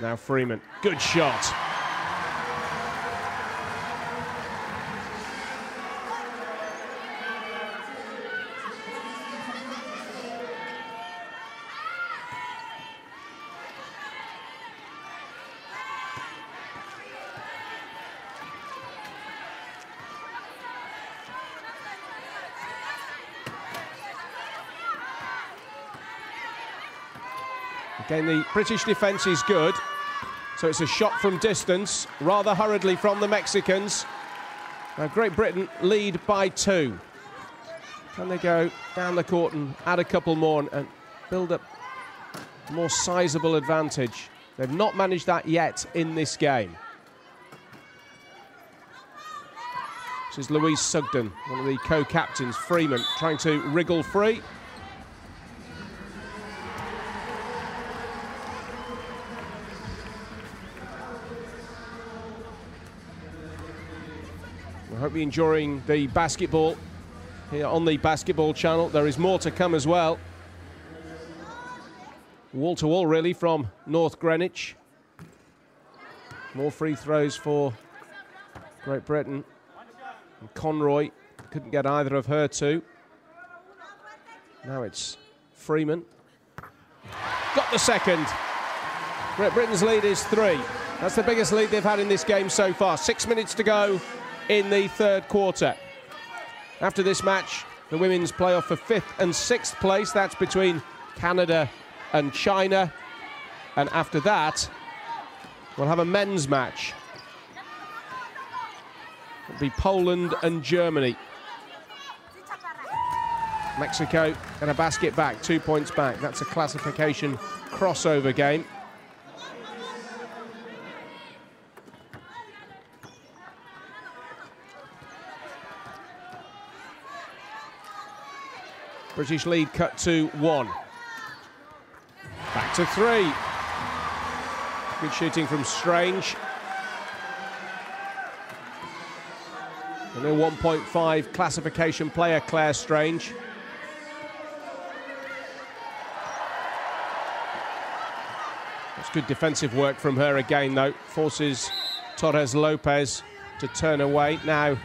Now Freeman, good shot. Again, the British defence is good. So it's a shot from distance, rather hurriedly from the Mexicans. Now Great Britain lead by 2. Can they go down the court and add a couple more and build up a more sizable advantage? They've not managed that yet in this game. This is Louise Sugden, one of the co-captains. Freeman trying to wriggle free. I hope you're enjoying the basketball here on the Basketball Channel. There is more to come as well. Wall to wall, really, from North Greenwich. More free throws for Great Britain. And Conroy couldn't get either of her two. Now it's Freeman. Got the second. Great Britain's lead is 3. That's the biggest lead they've had in this game so far. 6 minutes to go in the third quarter. After this match, the women's playoff for 5th and 6th place. That's between Canada and China. And after that, we'll have a men's match. It'll be Poland and Germany. Mexico get a basket back, 2 points back. That's a classification crossover game. British lead cut to 1. Back to 3. Good shooting from Strange. And a 1.5 classification player, Claire Strange. That's good defensive work from her again, though. Forces Torres Lopez to turn away. Now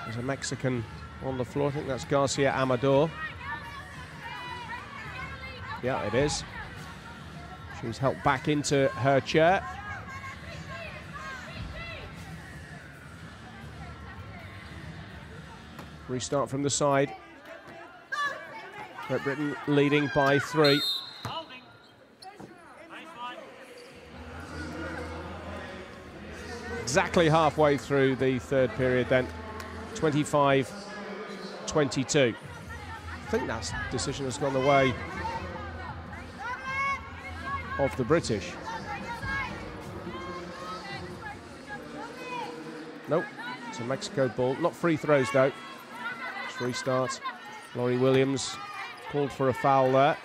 there's a Mexican on the floor. I think that's Garcia Amador. Yeah, it is. She's helped back into her chair. Restart from the side. Great Britain leading by 3. Exactly halfway through the third period then. 25-22. I think that decision has gone the way of the British. Nope, it's a Mexico ball. Not free throws, though. Let's restart. Laurie Williams called for a foul there.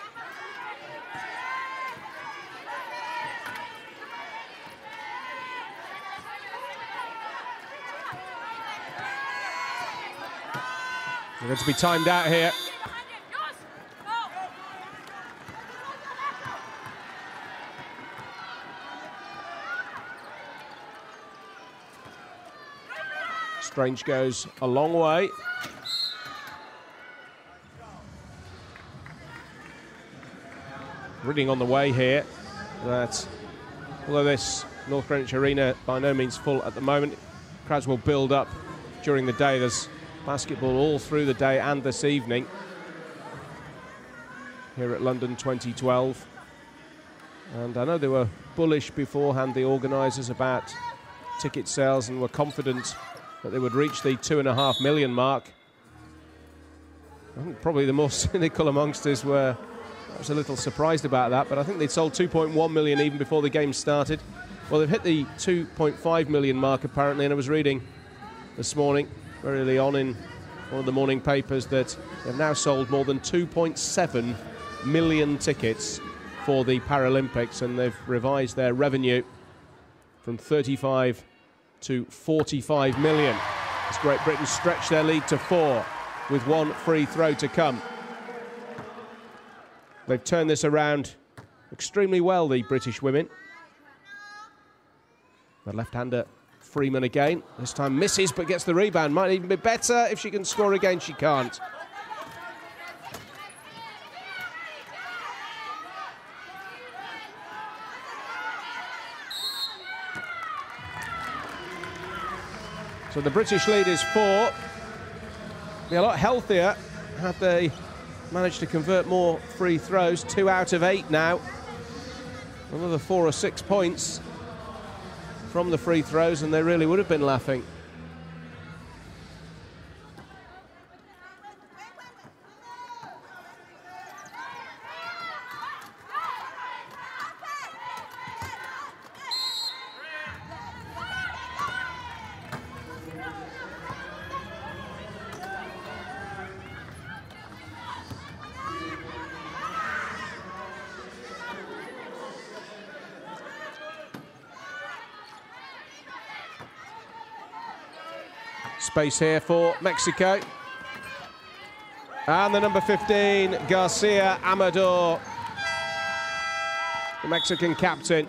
They're going to be timed out here. Strange goes a long way. Reading on the way here that although this North Greenwich Arena by no means full at the moment, crowds will build up during the day. There's basketball all through the day and this evening here at London 2012. And I know they were bullish beforehand, the organisers, about ticket sales, and were confident that they would reach the 2.5 million mark. I think probably the more cynical amongst us were perhaps a little surprised about that, but I think they'd sold 2.1 million even before the game started. Well, they've hit the 2.5 million mark apparently, and I was reading this morning, very early on in one of the morning papers, that they've now sold more than 2.7 million tickets for the Paralympics, and they've revised their revenue from 35 to 45 million. As Great Britain stretch their lead to 4 with one free throw to come. They've turned this around extremely well, the British women. The left-hander Freeman again. This time misses but gets the rebound. Might even be better if she can score again. She can't. So the British lead is 4. Be a lot healthier had they managed to convert more free throws. 2 out of 8 now. Another 4 or 6 points from the free throws, and they really would have been laughing. Space here for Mexico. And the number 15, Garcia Amador, the Mexican captain,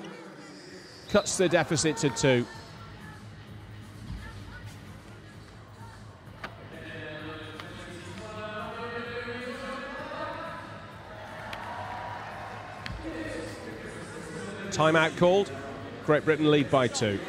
cuts the deficit to 2. Timeout called. Great Britain lead by 2.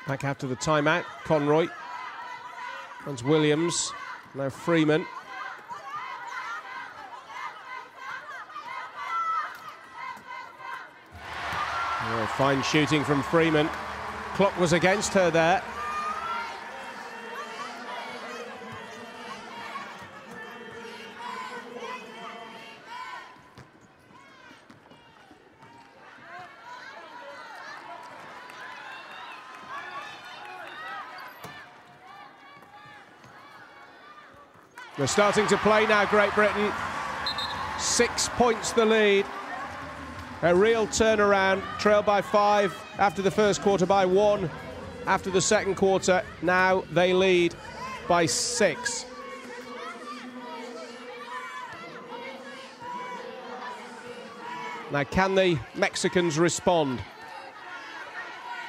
Back after the timeout, Conroy. Once Williams, now Freeman. Oh, fine shooting from Freeman. Clock was against her there. They're starting to play now, Great Britain. 6 points the lead. A real turnaround, trailed by 5 after the first quarter, by 1 after the second quarter. Now they lead by 6. Now, can the Mexicans respond?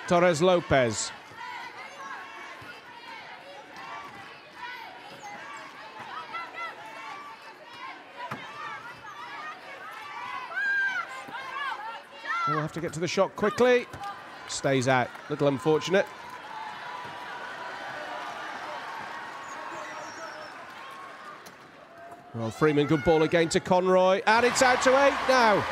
Torres Lopez. We'll have to get to the shot quickly. Stays out. Little unfortunate. Well, Freeman, good ball again to Conroy. And it's out to 8 now.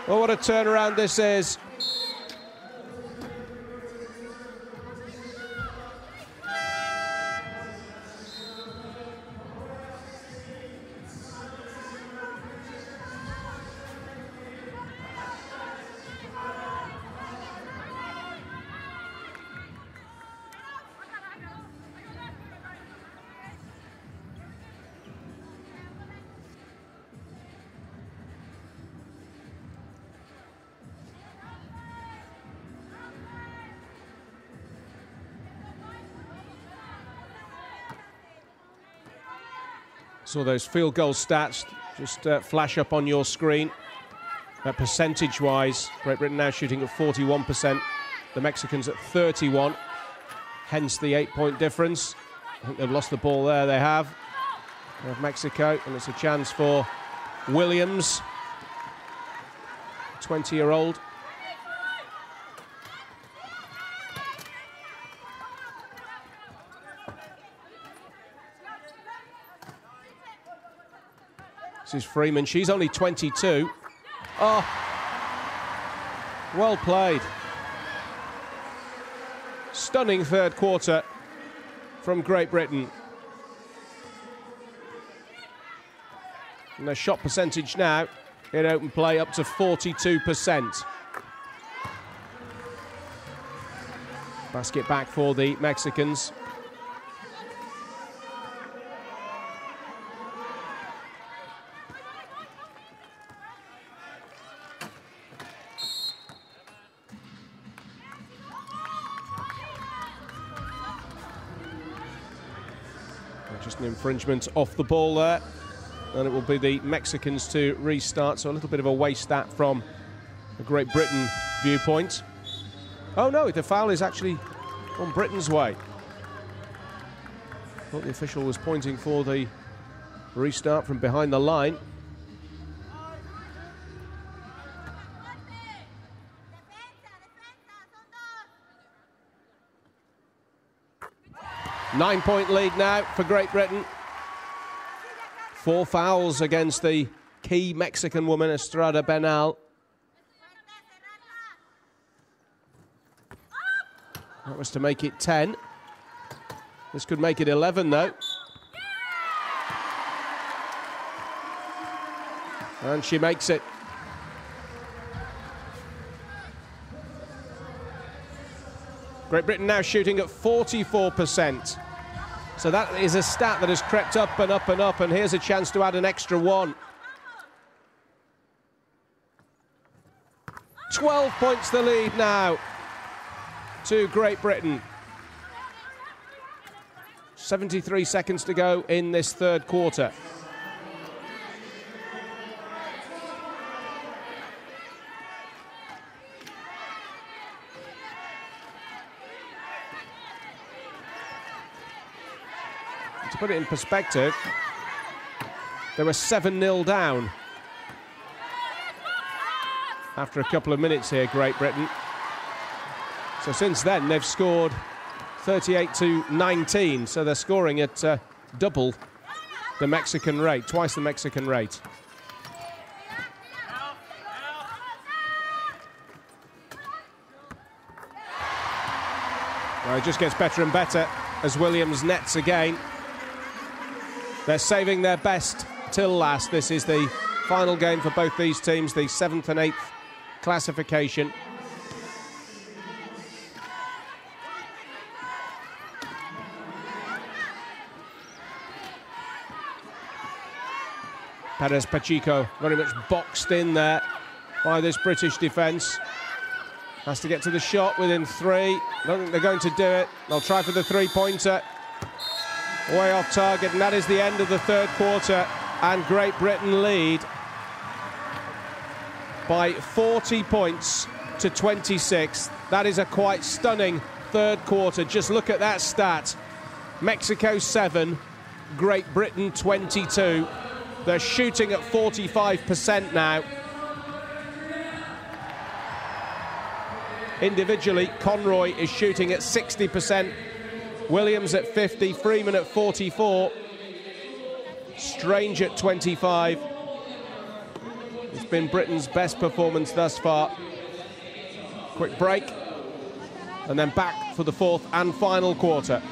Oh, what a turnaround this is. Saw those field goal stats just flash up on your screen. Percentage-wise, Great Britain now shooting at 41%, the Mexicans at 31%, hence the 8-point difference. I think they've lost the ball there, they have Mexico, and it's a chance for Williams, 20-year-old. This is Freeman. She's only 22. Oh, well played. Stunning third quarter from Great Britain. And their shot percentage now in open play up to 42%. Basket back for the Mexicans. Just an infringement off the ball there, and it will be the Mexicans to restart. So a little bit of a waste that from a Great Britain viewpoint. Oh no, the foul is actually on Britain's way. Thought the official was pointing for the restart from behind the line. Nine-point lead now for Great Britain. 4 fouls against the key Mexican woman, Estrada Bernal. That was to make it 10. This could make it 11, though. And she makes it. Great Britain now shooting at 44%. So that is a stat that has crept up and up and up, and here's a chance to add an extra 1. 12 points the lead now to Great Britain. 73 seconds to go in this third quarter. To put it in perspective, they were 7-0 down after a couple of minutes here, Great Britain. So since then, they've scored 38-19, so they're scoring at double the Mexican rate, twice the Mexican rate. Well, it just gets better and better as Williams nets again. They're saving their best till last. This is the final game for both these teams, the 7th and 8th classification. Perez Pacheco very much boxed in there by this British defence. Has to get to the shot within 3. I don't think they're going to do it. They'll try for the three-pointer. Way off target, and that is the end of the third quarter. And Great Britain lead by 40 points to 26. That is a quite stunning third quarter. Just look at that stat. Mexico 7, Great Britain 22. They're shooting at 45% now. Individually, Conroy is shooting at 60%, Williams at 50, Freeman at 44, Strange at 25. It's been Britain's best performance thus far. Quick break, and then back for the fourth and final quarter.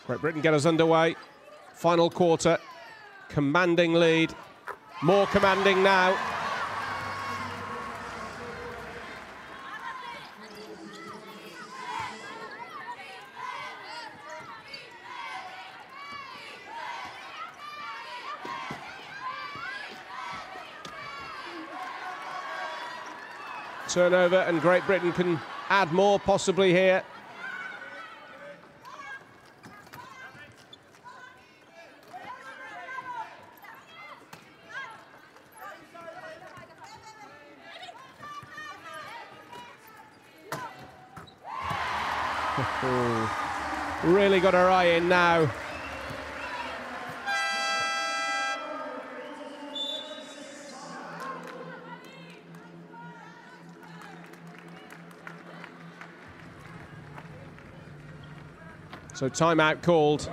Great Britain get us underway. Final quarter. Commanding lead. More commanding now. Turnover, and Great Britain can add more possibly here. Really got her eye in now. So timeout called.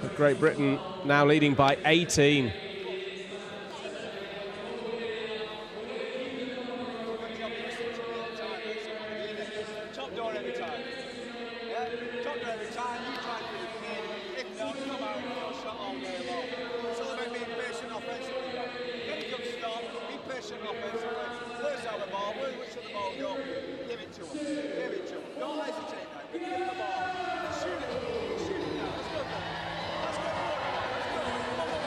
But Great Britain now leading by 18. Top door every time. Yeah? Top door every time. You try to be the kid. If not, come out and you'll shot all day long. It's all about being patient offensively. Get a good start. Be patient offensively. Where's out the ball? Where should the ball go? Give it to him. Give it to him. Don't hesitate now. Give him the ball. Shoot it. Shoot it now. Let's go, guys. Let's go. Let's go. Come on.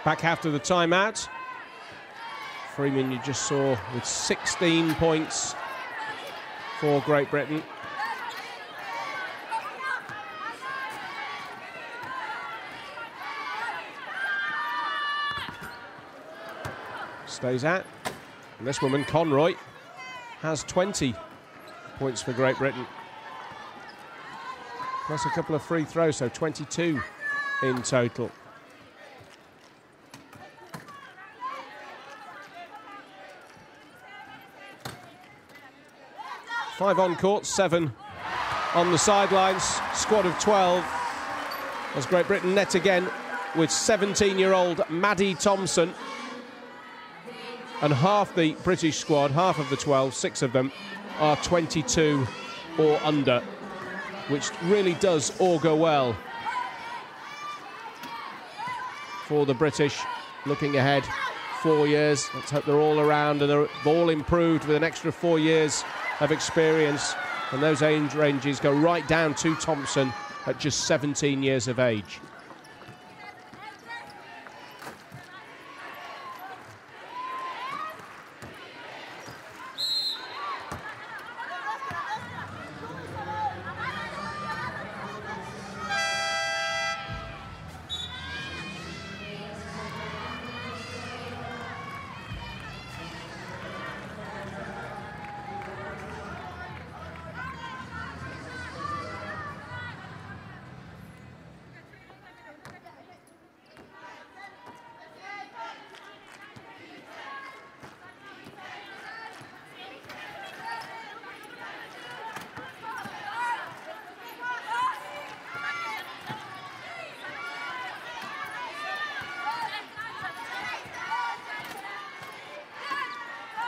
Back after the timeout. Freeman, you just saw, with 16 points for Great Britain. Stays out. And this woman, Conroy, has 20 points for Great Britain. Plus a couple of free throws, so 22 in total. 5 on court, 7 on the sidelines. Squad of 12 as Great Britain net again with 17-year-old Maddie Thompson. And half the British squad, half of the 12, 6 of them, are 22 or under, which really does augur well for the British looking ahead 4 years. Let's hope they're all around and they're all improved with an extra 4 years of experience. And those age ranges go right down to Thompson at just 17 years of age.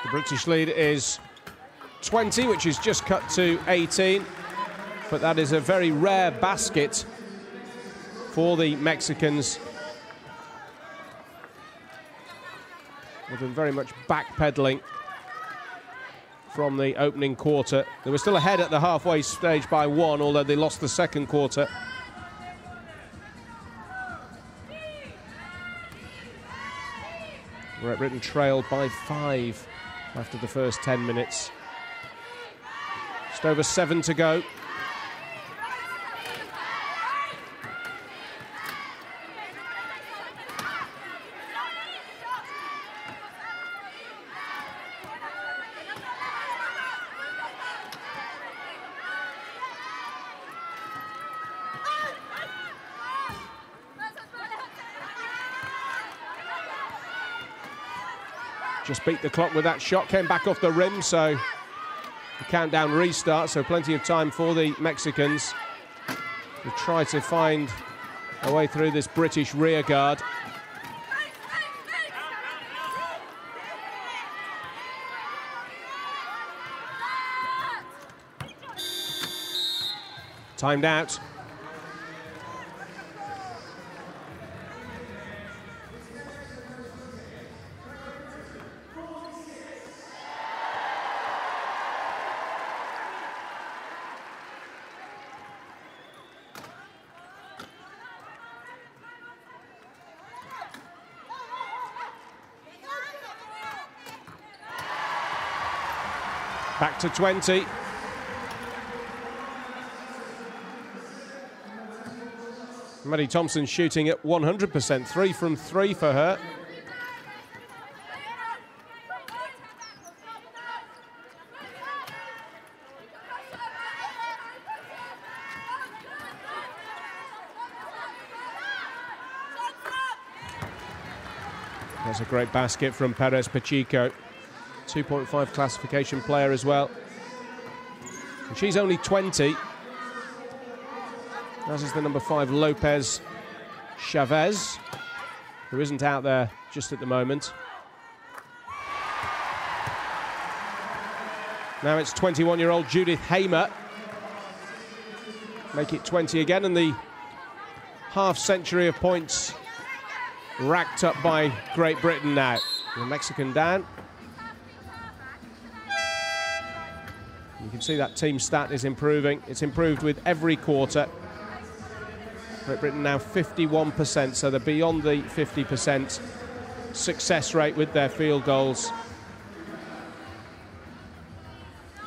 The British lead is 20, which is just cut to 18. But that is a very rare basket for the Mexicans. With them very much backpedaling from the opening quarter. They were still ahead at the halfway stage by 1, although they lost the second quarter. Great Britain trailed by 5 after the first 10 minutes. Just over 7 to go. Just beat the clock with that shot, came back off the rim, so the countdown restart, so plenty of time for the Mexicans to try to find a way through this British rear guard. Timed out. Back to 20. Maddie Thompson shooting at 100%, 3 from 3 for her. That's a great basket from Perez Pacheco. 2.5 classification player as well. And she's only 20. As is the number 5, Lopez Chavez, who isn't out there just at the moment. Now it's 21-year-old Judith Hamer. Make it 20 again, and the half-century of points racked up by Great Britain now. The Mexican down. You can see that team stat is improving. It's improved with every quarter. Great Britain now 51%, so they're beyond the 50% success rate with their field goals.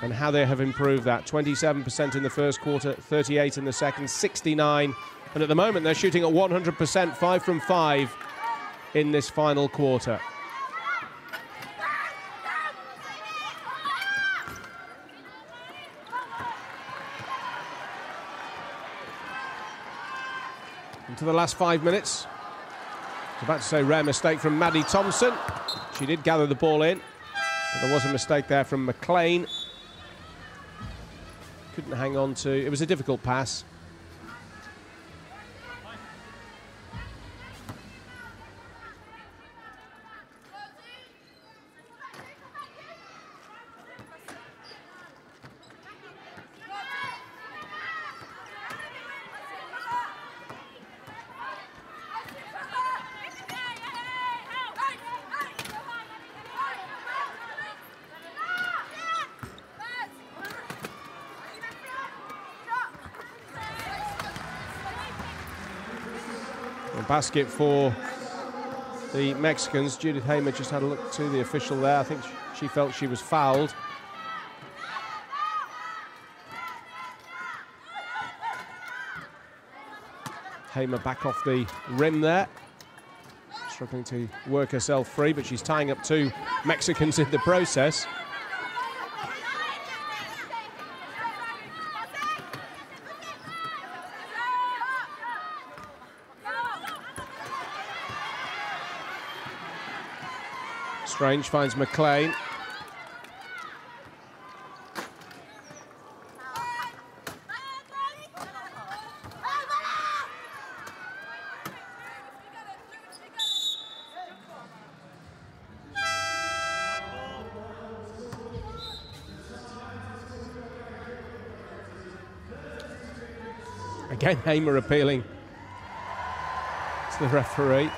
And how they have improved that. 27% in the first quarter, 38 in the second, 69. And at the moment, they're shooting at 100%, 5 from 5 in this final quarter. into the last 5 minutes. I was about to say rare mistake from Maddie Thompson. She did gather the ball in, but there was a mistake there from McLean. Couldn't hang on to, it was a difficult pass. Basket for the Mexicans. Judith Hamer just had a look to the official there. I think she felt she was fouled. Hamer back off the rim there. Struggling to work herself free, but she's tying up 2 Mexicans in the process. Strange finds McLean. Again, Hamer appealing to the referee.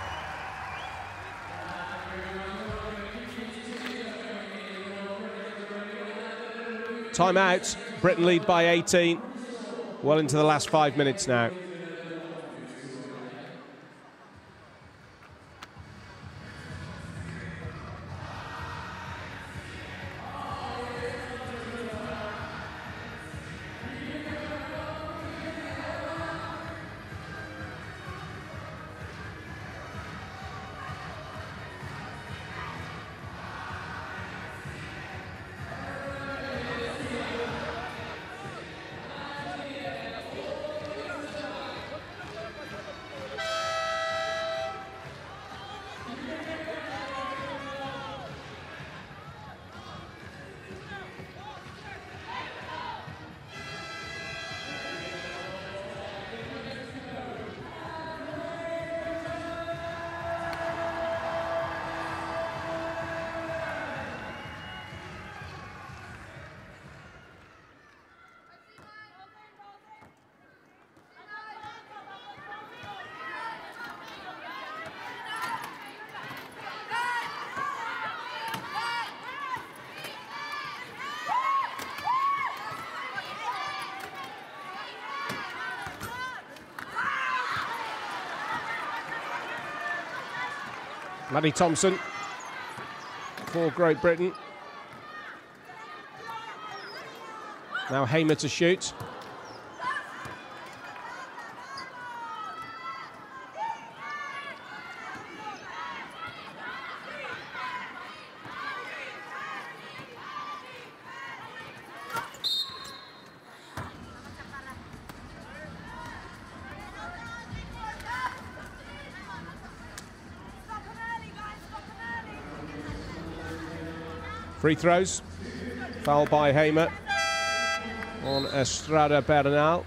Timeout. Britain lead by 18. Well into the last 5 minutes now. Maddie Thompson for Great Britain. Now Hamer to shoot. Free throws. Foul by Hamer on Estrada Bernal.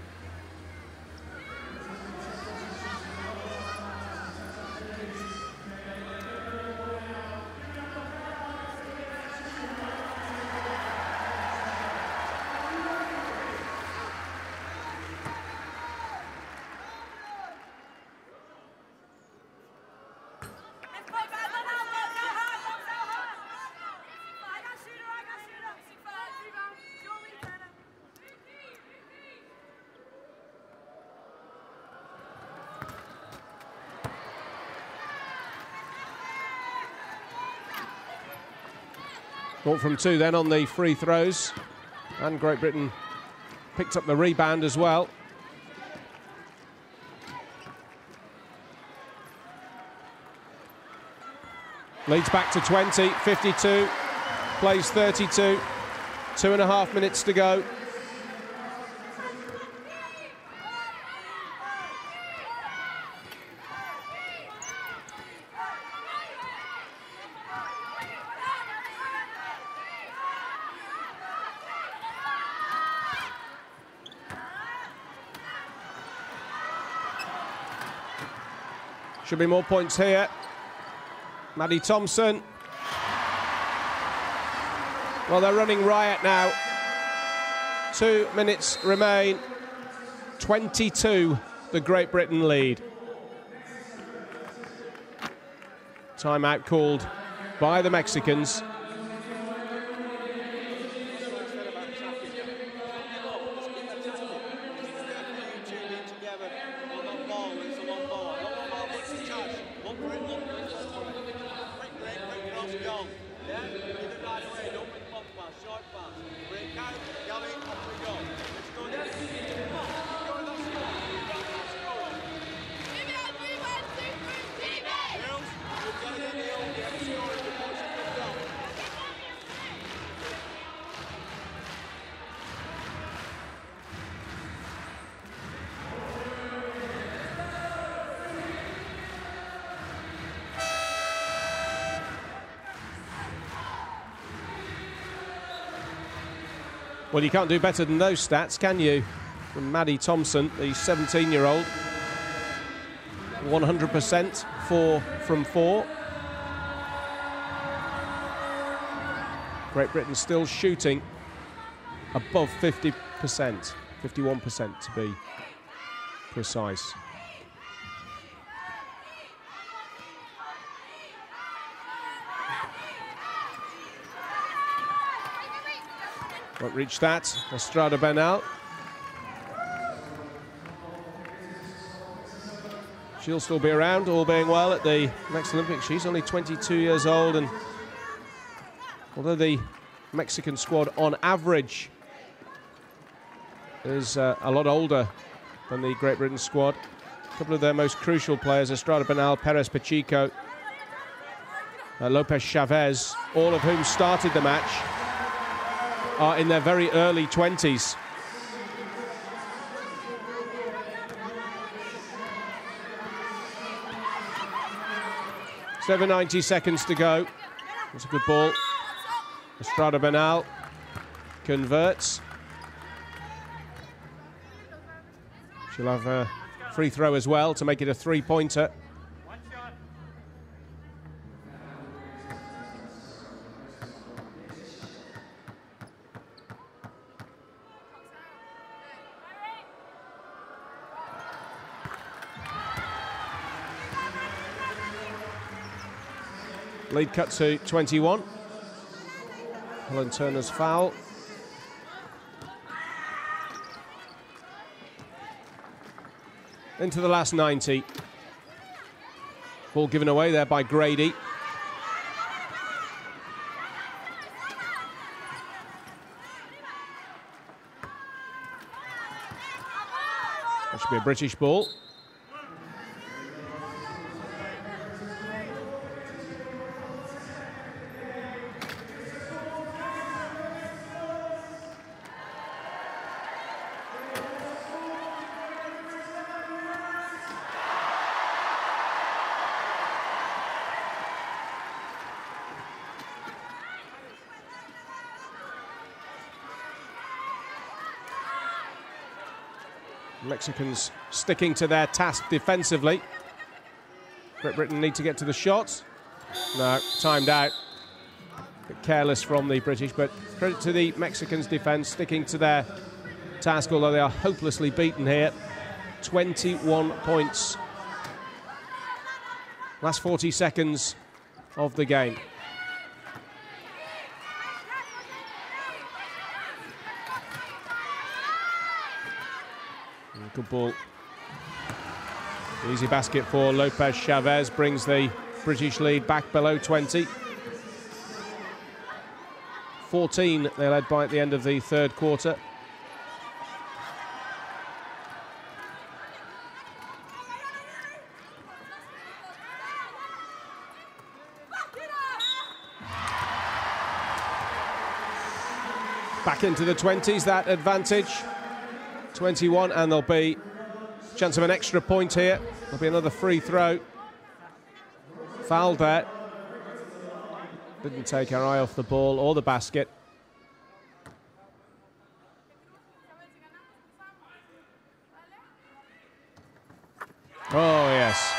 Ball from 2 then on the free throws, and Great Britain picked up the rebound as well. Leads back to 20, 52, plays 32, 2.5 minutes to go. Should be more points here. Maddie Thompson. Well, they're running riot now. 2 minutes remain. 22, the Great Britain lead. Timeout called by the Mexicans. Well, you can't do better than those stats, can you? From Maddie Thompson, the 17-year-old. 100%, 4 from 4. Great Britain still shooting above 50%, 51% to be precise. Won't reach that. Estrada Bernal. She'll still be around, all being well, at the next Olympics. She's only 22 years old, and although the Mexican squad on average is a lot older than the Great Britain squad, a couple of their most crucial players, Estrada Bernal, Perez Pacheco, Lopez Chavez, all of whom started the match, are in their very early 20s. It's over 90 seconds to go. That's a good ball. Estrada Bernal converts. She'll have a free throw as well to make it a three-pointer. Lead cut to 21. Helen Turner's foul. Into the last 90. Ball given away there by Grady. That should be a British ball. Mexicans sticking to their task defensively. Great Britain need to get to the shots. No, timed out. A bit careless from the British, but credit to the Mexicans' defence, sticking to their task, although they are hopelessly beaten here. 21 points. Last 40 seconds of the game. Good ball. Easy basket for Lopez Chavez, brings the British lead back below 20. 14 they led by at the end of the third quarter. Back into the 20s, that advantage. 21, and there'll be a chance of an extra point here. There'll be another free throw. Fouled there. Didn't take her eye off the ball or the basket. Oh, yes.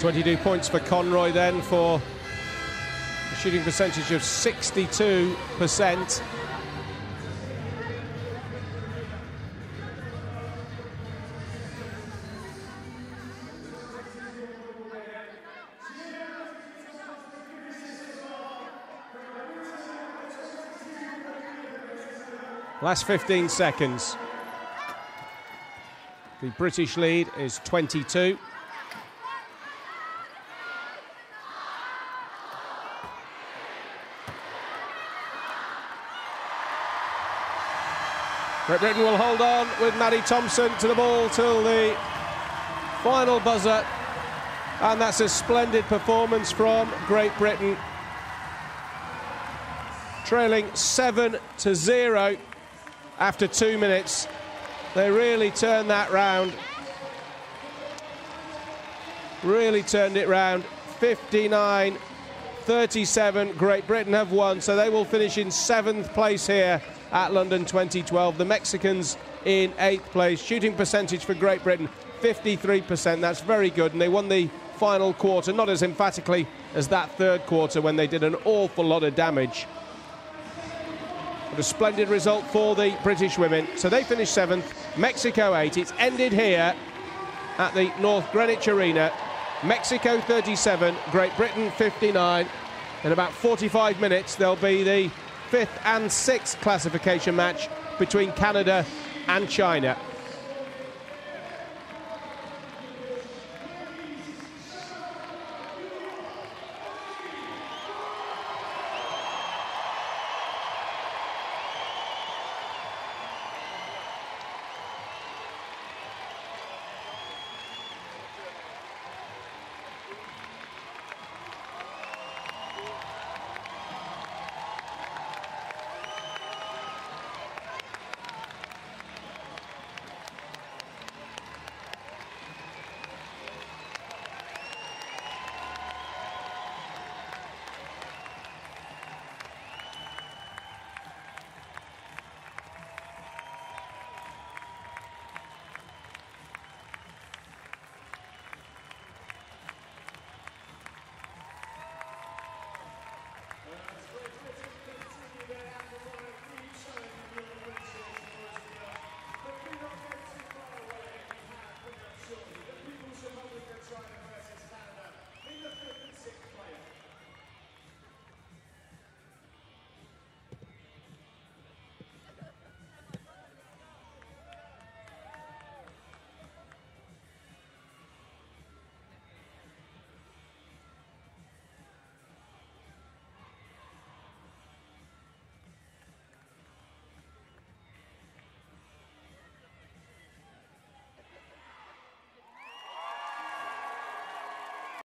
22 points for Conroy then for a shooting percentage of 62%. Last 15 seconds. The British lead is 22. Great Britain will hold on with Maddie Thompson to the ball till the final buzzer. And that's a splendid performance from Great Britain. Trailing 7-0 after 2 minutes. They really turned that round. Really turned it round. 59-37. Great Britain have won, so they will finish in 7th place here at London 2012. The Mexicans in 8th place. Shooting percentage for Great Britain, 53%. That's very good, and they won the final quarter, not as emphatically as that third quarter when they did an awful lot of damage. But a splendid result for the British women. So they finished 7th, Mexico 8th. It's ended here at the North Greenwich Arena. Mexico 37, Great Britain 59. In about 45 minutes, there'll be the 5th and 6th classification match between Canada and China.